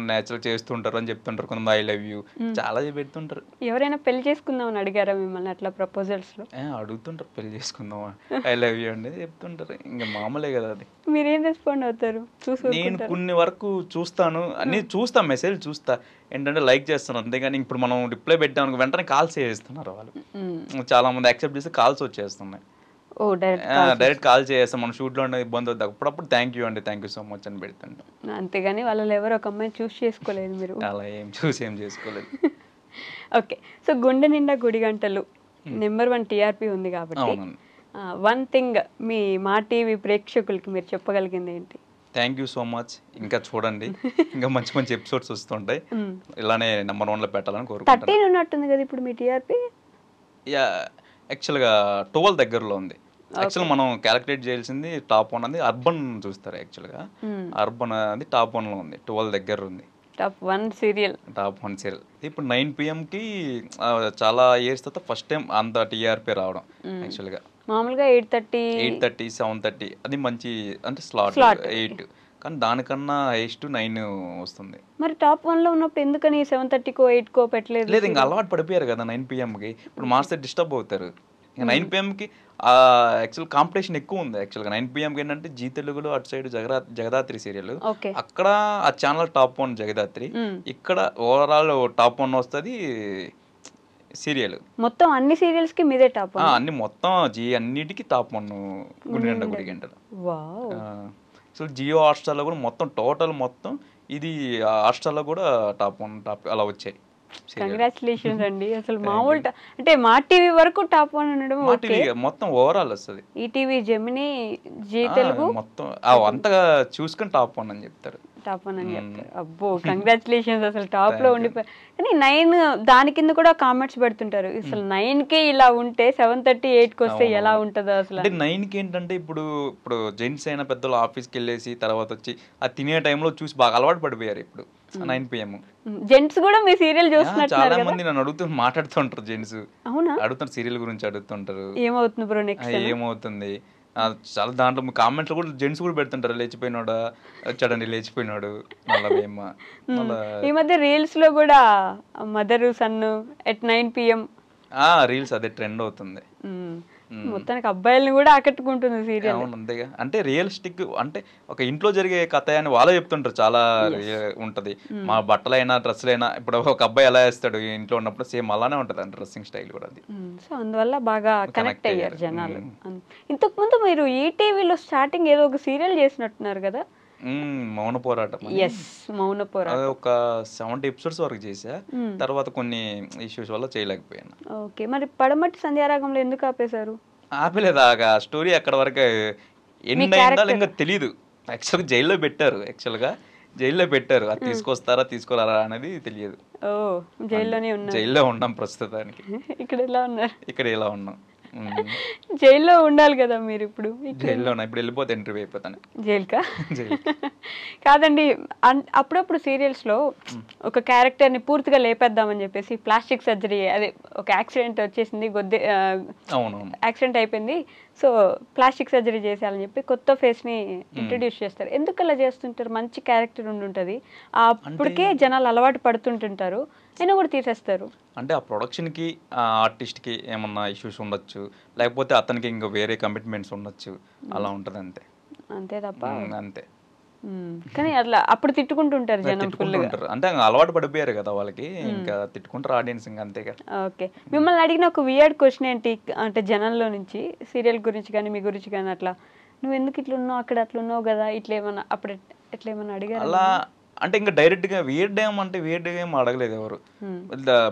నేచురల్ చేస్తుంటారు అని చెప్తుంటారు. కొంతమంది ఐ లవ్ యూ చాలా పెడుతుంటారు. ఎవరైనా పెళ్లి చేసుకుందామని అడిగారా మిమ్మల్ని అట్లా ప్రపోజల్స్ లో? అడుగుతుంటారు, పెళ్లి చేసుకుందామా, ఐ లవ్ యూ అండి చెప్తుంటారు. ఇంకా మామూలే కదా అది. మీరేం రెస్పాండ్ అవుతారు? నేను కొన్ని వరకు చూస్తాను, అన్ని చూస్తా, మెసేజ్ చూస్తా, ఏంటంటే లైక్ చేస్తాను, అంతేగాని ఇప్పుడు మనం రిప్లై పెట్టామనుకో వెంటనే కాల్స్ చేస్తున్నారు వాళ్ళు. చాలా మంది యాక్సెప్ట్ చేస్తే కాల్స్ వచ్చేస్తున్నాయి. డైరెక్ట్ కాల్ చేస్తాం, మనం షూట్ లో ఇబ్బంది అవుతుంది, అప్పుడప్పుడు థ్యాంక్ యూ అండి, థ్యాంక్ యూ సో మచ్ అని పెడుతుంటాం. అంతేగాని వాళ్ళు ఎవరు ఒక అమ్మాయిని చూస్ చేసుకోలేదు మీరు? అలా ఏం చేసుకోలేదు. ఓకే, సో గుండె నిండా గుడి గంటలు #1 TRP ఉంది కాబట్టి, వన్ థింగ్ మీ మా టీవీ ప్రేక్షకులకి మీరు చెప్పగలిగింది ఏంటి? థ్యాంక్ యూ సో మచ్, ఇంకా చూడండి, ఇంకా మంచి మంచి ఎపిసోడ్స్ వస్తుంటాయి, ఇలానే #1 లో పెట్టాలని కోరుకుంటున్నాను. 13 ఉన్నట్టుంది కదా ఇప్పుడు మీ టీఆర్పీ? యాక్చువల్గా 12 దగ్గరలో ఉంది. యాక్చువల్ మనం క్యాలిక్యులేట్ చేయాల్సింది టాప్ 1 అది అర్బన్ చూస్తారు, యాక్చువల్గా అర్బన్ అది టాప్ 1 లో ఉంది, 12 దగ్గర ఉంది టాప్ 1 సీరియల్. ఇప్పుడు 9 PM కి చాలా ఇయర్స్ తర్వాత ఫస్ట్ టైం అంత టీఆర్పీ రావడం. యాక్చువల్గా మామూలుగా 8:30 7:30 అది మంచి అంటే స్లాట్ 8, కానీ దానికన్నా హైయెస్ట్ 9 వస్తుంది. మరి టాప్ 1 లో ఉన్నప్పుడు ఎందుకని 7:30కో 8కో పెట్టలేదు? లేదు, ఇంకా అలవాటు పడిపోయారు కదా 9 PM కి, ఇప్పుడు మార్స్తే డిస్టర్బ్ అవుతారు. 9 PM కి యాక్చువల్ కాంపిటీషన్ ఎక్కువ ఉంది. యాక్చువల్గా 9 PM కి ఏంటంటే జీ తెలుగులో అటు సైడ్ జగదాత్రి సీరియల్, అక్కడ ఆ ఛానల్ టాప్ 1 జగదాత్రి, ఇక్కడ ఓవరాల్ టాప్ 1 వస్తుంది సీరియల్. మొత్తం అన్ని సీరియల్స్ కి మీదే టాప్ 1? అన్ని మొత్తం జీ అన్నిటికీ టాప్ 1 గుడి గంటలు. సో జియో హాట్స్టార్లో కూడా మొత్తం టోటల్ మొత్తం ఇది హాట్స్టార్లో కూడా టాప్ 1 అలా వచ్చాయి. కంగ్రాచులేషన్స్ అండి. అసలు మామూలు అంటే మా టీవీ వరకు టాప్ 1 ఉండడం మొత్తం ఓవరాల్ వస్తుంది. ఈటీవీ, జెమినీ, జీ తెలుగు మొత్తం అంతగా చూసుకొని టాప్ 1 అని చెప్తారు. టాప్ 1 అని చెప్తారు. అబ్బో కంగ్రాచులేషన్స్, అసలు టాప్ లో ఉండిపోయి. కానీ 9 దాని కింద కూడా కామెంట్స్ పెడుతుంటారు, అసలు 9కే ఇలా ఉంటే 7:30 8కి వస్తే ఎలా ఉంటుందో అసలు. అంటే 9కి ఏంటంటే ఇప్పుడు జెంట్స్ అయినా పెద్దలు ఆఫీస్కి వెళ్ళేసి తర్వాత వచ్చి ఆ తినే టైంలో చూసి బాగా అలవాటు పడిపోయారు. ఇప్పుడు 9 PM జెంట్స్ కూడా మీ సీరియల్ చూస్తున్నారు. చాలా మంది నన్ను మాట్లాడుతుంటారు, జెంట్స్ అడుగుతారు, సీరియల్ గురించి అడుగుతుంటారు, ఏమవుతుంది బ్రో నెక్స్ట్, ఏమవుతుంది. చాలా దాంట్లో కామెంట్లు కూడా జెంట్స్ కూడా పెడుతుంటారు, లేచిపోయినాడా వచ్చాడండి, లేచిపోయినాడు. ఈ మధ్య రీల్స్ లో కూడా mother son at 9 PM reels అదే ట్రెండ్ అవుతుంది. మొత్తానికి అబ్బాయిల్ని కూడా ఆకట్టుకుంటుంది సీరియల్. అవును అంతేగా, అంటే రియలిస్టిక్, అంటే ఒక ఇంట్లో జరిగే కథ అని వాళ్ళే చెప్తుంటారు, చాలా ఉంటది. మా బట్టలైనా డ్రెస్సులైనా ఇప్పుడు ఒక అబ్బాయి ఎలా వేస్తాడు ఇంట్లో ఉన్నప్పుడు సేమ్ అలానే ఉంటది అండి డ్రెస్సింగ్ స్టైల్ కూడా అది. సో అందువల్ల బాగా కనెక్ట్ అయ్యారు జనాలు. ఇంతకు ముందు మీరు ఈటీవీలో స్టార్టింగ్ ఏదో ఒక సీరియల్ చేసినట్టున్నారు కదా? మౌన పోరాటం. మౌన పోరాటం ఒక 70 ఎపిసోడ్స్ వరకు చేసా, తర్వాత కొన్ని ఇష్యూస్ వల్ల చేయలేకపోయాను. ఓకే, మరి పడమటి సంధ్యారాగంలో ఎందుకు ఆపేశారు? ఆపలేదు, ఆ స్టోరీ అక్కడ వరకు ఎండ్ అయిందా ఇంకా తెలీదు. యాక్చువల్గా జైల్లో పెట్టారు, జైల్లో పెట్టారు, అది తీసుకొస్తారా తీసుకోరారా అనేది తెలియదు. జైల్లో ఉన్నాం ప్రస్తుతానికి. ఇక్కడ ఎలా ఉన్నారు? ఇక్కడ ఎలా ఉన్నాం, జైల్లో ఉండాలి కదా మీరు ఇప్పుడు. జైల్లో ఇప్పుడు వెళ్ళిపోతే ఎంట్రీ అయిపోతాను. జైలుకా? కాదండి, అప్పుడప్పుడు సీరియల్స్ లో ఒక క్యారెక్టర్ ని పూర్తిగా లేపేద్దామని చెప్పేసి ప్లాస్టిక్ సర్జరీ, అదే ఒక యాక్సిడెంట్ వచ్చేసింది, యాక్సిడెంట్ అయిపోయింది, సో ప్లాస్టిక్ సర్జరీ చేసేయాలని చెప్పి కొత్త ఫేస్ ని ఇంట్రడ్యూస్ చేస్తారు. ఎందుకు అలా చేస్తుంటారు? మంచి క్యారెక్టర్ ఉండుంటది, అప్పటికే జనాలు అలవాటు పడుతుంటుంటారు, అయినా కూడా తీసేస్తారు. అంటే ఆ ప్రొడక్షన్కి ఆ ఆర్టిస్ట్కి ఏమన్నా ఇష్యూస్ ఉండొచ్చు, లేకపోతే అతనికి ఇంకా వేరే కమిట్మెంట్స్ ఉండొచ్చు, అలా ఉంటుంది అంతే. అంతే తప్ప అంతే. కానీ అట్లా అప్పుడు తిట్టుకుంటుంటారు జనం ఫుల్గా, అంటే అలవాటు పడిపోయారు కదా వాళ్ళకి, ఇంకా తిట్టుకుంటారు ఆడియన్స్ ఇంకా అంతేగా. ఓకే, మిమ్మల్ని అడిగిన ఒక వియర్డ్ క్వశ్చన్ ఏంటి అంటే జనంలో నుంచి సీరియల్ గురించి కానీ మీ గురించి కానీ, అట్లా నువ్వు ఎందుకు ఇట్లా ఉన్నావు, అక్కడ అట్లా ఉన్నావు కదా, ఇట్లా ఏమన్నా అప్పుడు ఎట్లా ఏమన్నా అడిగారు? అలా అంటే ఇంకా డైరెక్ట్ గా వియర్డ్ ఏం అడగలేదు ఎవరు,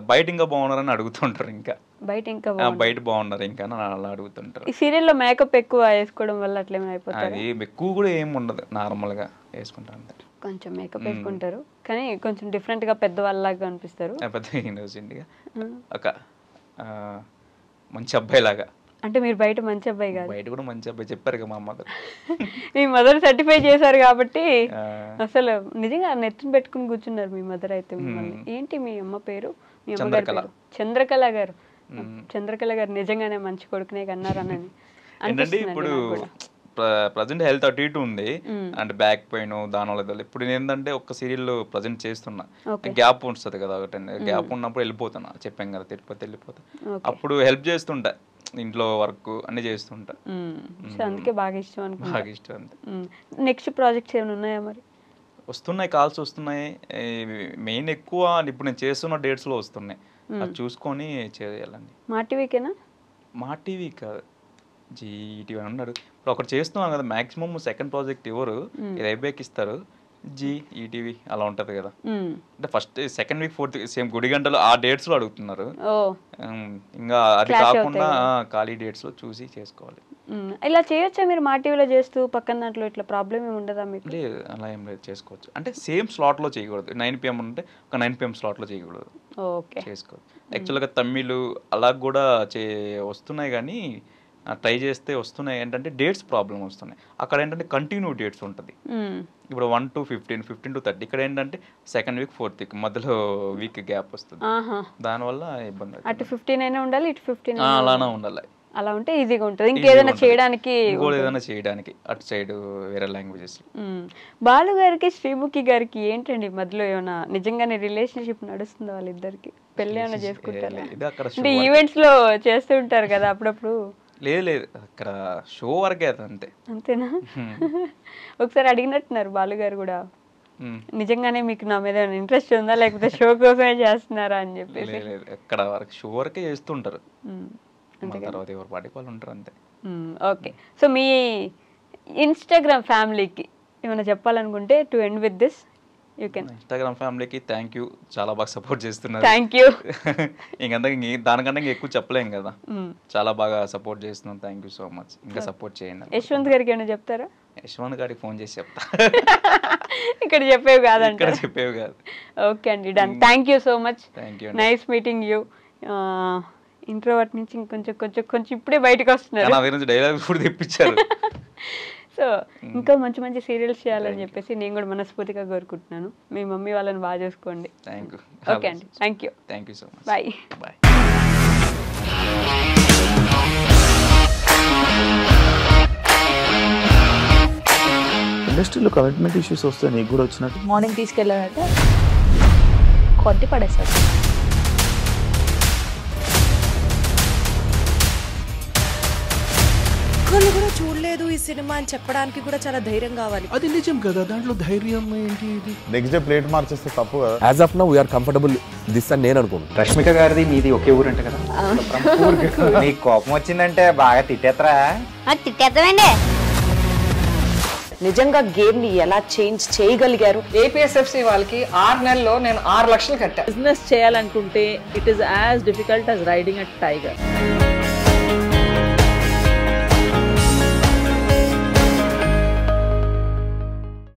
బయట ఇంకా బాగున్నారని అడుగుతుంటారు, ఇంకా బయట బాగున్నారు ఇంకా అలా అడుగుతుంటారు. ఈ సీరియల్లో మేకప్ ఎక్కువ వేసుకోవడం వల్ల అట్లా ఏమైనా అయిపోతారు? ఎక్కువ కూడా ఏమి ఉండదు, నార్మల్ గా వేసుకుంటారు అంతే. కొంచెం మేకప్ వేసుకుంటారు కానీ కొంచెం డిఫరెంట్ గా పెద్దవాళ్ళలాగా అనిపిస్తారు, ఒక మంచి అబ్బాయి లాగా. అంటే మీరు బయట మంచి అబ్బాయి కాదు, బయట కూడా మంచి అబ్బాయి చెప్పారు కదా మా మదర్. మీ మదర్ సర్టిఫై చేశారు కాబట్టి అసలు నిజంగా నెత్తిని పెట్టుకుని కూర్చున్నారు మీ మదర్ అయితే మిమ్మల్ని. ఏంటి మీ అమ్మ పేరు? మీ అమ్మగారి పేరు చంద్రకళ గారు. చంద్రకళ గారు నిజంగానే మంచి కొడుకునే కన్నారని ఏంటంటే ఇప్పుడు ప్రజెంట్ హెల్త్ అటు ఇటు ఉంది, అంటే బ్యాక్ పెయిన్ దానివల్ల. ఇప్పుడు ఏంటంటే ఒక సీరియల్ ప్రజెంట్ చేస్తున్నా, గ్యాప్ వస్తుంది కదా, ఒకటి గ్యాప్ ఉన్నప్పుడు వెళ్ళిపోతున్నా, చెప్పాం కదా తిరుపతి వెళ్ళిపోతా, అప్పుడు హెల్ప్ చేస్తుంటా, ఇంట్లో వర్క్ అన్ని చేస్తుంటా, అందుకే బాగా ఇష్టం. బాగా ఇష్టం అంతే. నెక్స్ట్ ప్రాజెక్ట్స్ ఏమైనా ఉన్నాయా మరి? వస్తున్నాయి, కాల్స్ వస్తున్నాయి. మెయిన్ ఎక్కువ ఇప్పుడు నేను చేస్తున్న డేట్స్ లో వస్తున్నాయి, అది చూసుకొని చేయాలండి. మా టీవీకేనా? మా టీవీ కాదు, జీటీవీ అని ఉన్నాడు. ఇప్పుడు ఒకటి చేస్తున్నాను కదా, మాక్సిమం సెకండ్ ప్రాజెక్ట్ ఎవరు ఇది అయిపోయాక ఇస్తారు, జీ ఈటీవీ అలా ఉంటది కదా. అంటే first second week fourth same గుడిగంటలు ఆ డేట్స్ లో అడుగుతున్నారు, ఇంకా అది కాకుండా ఖాళీ డేట్స్ లో చూసి చేసుకోవాలి. ఇలా చేయొచ్చా మీరు మా టీవీలో చేస్తూ పక్కన దాంట్లో ఇట్లా ప్రాబ్లం ఏమి ఉండదా మీకు? లేదు, అలా ఏం లేదు, చేసుకోవచ్చు. అంటే సేమ్ స్లాట్ లో చేయకూడదు, 9 PM ఉంటే ఒక 9 PM స్లాట్ లో చేయకూడదు, చేసుకోవచ్చు. యాక్చువల్గా తమిళ్ అలా కూడా వస్తున్నాయి కానీ ట్రై చేస్తే వస్తున్నాయి, ఏంటంటే డేట్స్ ప్రాబ్లం వస్తున్నాయి. అక్కడ ఏంటంటే కంటిన్యూ డేట్స్ ఉంటుంది, ఇప్పుడు 1 to 15, 15 to 30. ఇక్కడ ఏంటంటే సెకండ్ వీక్ ఫోర్త్ వీక్ మధ్యలో వీక్ గ్యాప్ వస్తుంది, దానివల్ల ఇబ్బంది. అటు 15 అయినా ఉండాలి, ఇటు 15 అలానే ఉండాలి. అలా ఉంటే ఈజీగా ఉంటుంది, ఇంకేదైనా చేయడానికి అటు సైడ్ వేరే లాంగ్వేజెస్. బాలు గారికి శ్రీముఖి గారికి ఏంటండి మధ్యలో ఏమైనా నిజంగానే రిలేషన్షిప్ నడుస్తుందా? వాళ్ళిద్దరికి పెళ్లి ఏమైనా చేసుకుంటారా? అంటే ఈవెంట్స్ లో చేస్తూ ఉంటారు కదా అప్పుడప్పుడు. లేదు, అక్కడ షో వరకే అంతే. అంతేనా? ఒకసారి అడిగినట్టున్నారు బాలు గారు కూడా, నిజంగానే మీకు నా మీద ఇంట్రెస్ట్ ఉందా లేకపోతే షో కోసమే చేస్తున్నారా అని చెప్పేసి. అక్కడ వరకు షో వరకే చేస్తుంటారు, తర్వాత ఎవరు పాటికి వాళ్ళు ఉంటారు అంతే. ఓకే, సో మీ ఇన్స్టాగ్రామ్ ఫ్యామిలీకి ఏమైనా చెప్పాలనుకుంటే to end with this you can. Instagram ఫ్యామిలీకి థ్యాంక్ యూ, చాలా బాగా సపోర్ట్ చేస్తున్నారు. Thank you. ఇంకంతా దానికంటే ఎక్కువ చెప్పలేం కదా, చాలా బాగా సపోర్ట్ చేస్తున్నాం, థ్యాంక్ యూ సో మచ్. ఇంకా సపోర్ట్ చేయండి. యశ్వంత్ గారికి ఏమైనా చెప్తారా? యశ్వంత్ గారికి ఫోన్ చేసి చెప్తా. ఇక్కడ చెప్పేవి కాదండి, ఇక్కడ చెప్పేవి కాదు. ఓకే అండి, done. Thank you so much, nice meeting you. Introvert నుంచి కొంచెం ఇప్పుడే బయటకు వస్తున్నారు, డైలాగ్ కూడా తెప్పించారు. సో ఇంకా మంచి మంచి సీరియల్స్ చేయాలని చెప్పేసి నేను కూడా మనస్ఫూర్తిగా కోరుకుంటున్నాను. మీ మమ్మీ వాళ్ళని బాగా చూసుకోండి. ఓకే అండి, thank you so much. Bye. ఇండస్ట్రీలో కమిట్మెంట్ ఇష్యూస్ వస్తే నీకు కూడా వచ్చినట్టు? మార్నింగ్ తీసుకెళ్ళాలంటే కొట్టి పడేస్తారు. ఒక్కళ్ళు కూడా చూడలేదు ఈ సినిమా అని చెప్పడానికి కూడా చాలా ధైర్యం కావాలి. అది నిజం కదా, దాంట్లో ధైర్యం ఏంటి? ఇది నెక్స్ట్ డే ప్లేట్ మార్చేస్తే తప్పు కదా. As of now we are comfortable this అని నేను అనుకుంటున్నాను. రష్మిక గారిది మీది ఒకే ఊరు అంటే కదా? నీకు కోపం వచ్చిందంటే బాగా తిట్టేత్తరా? తిట్టేద్దామండి. నిజంగా గేమ్ ని ఎలా చేంజ్ చేయగలిగారు? ఏపీఎస్ఎఫ్సి వాళ్ళకి 6 నెలల్లో నేను 6 లక్షలు కట్టా. బిజినెస్ చేయాలనుకుంటే it is as difficult as riding a tiger.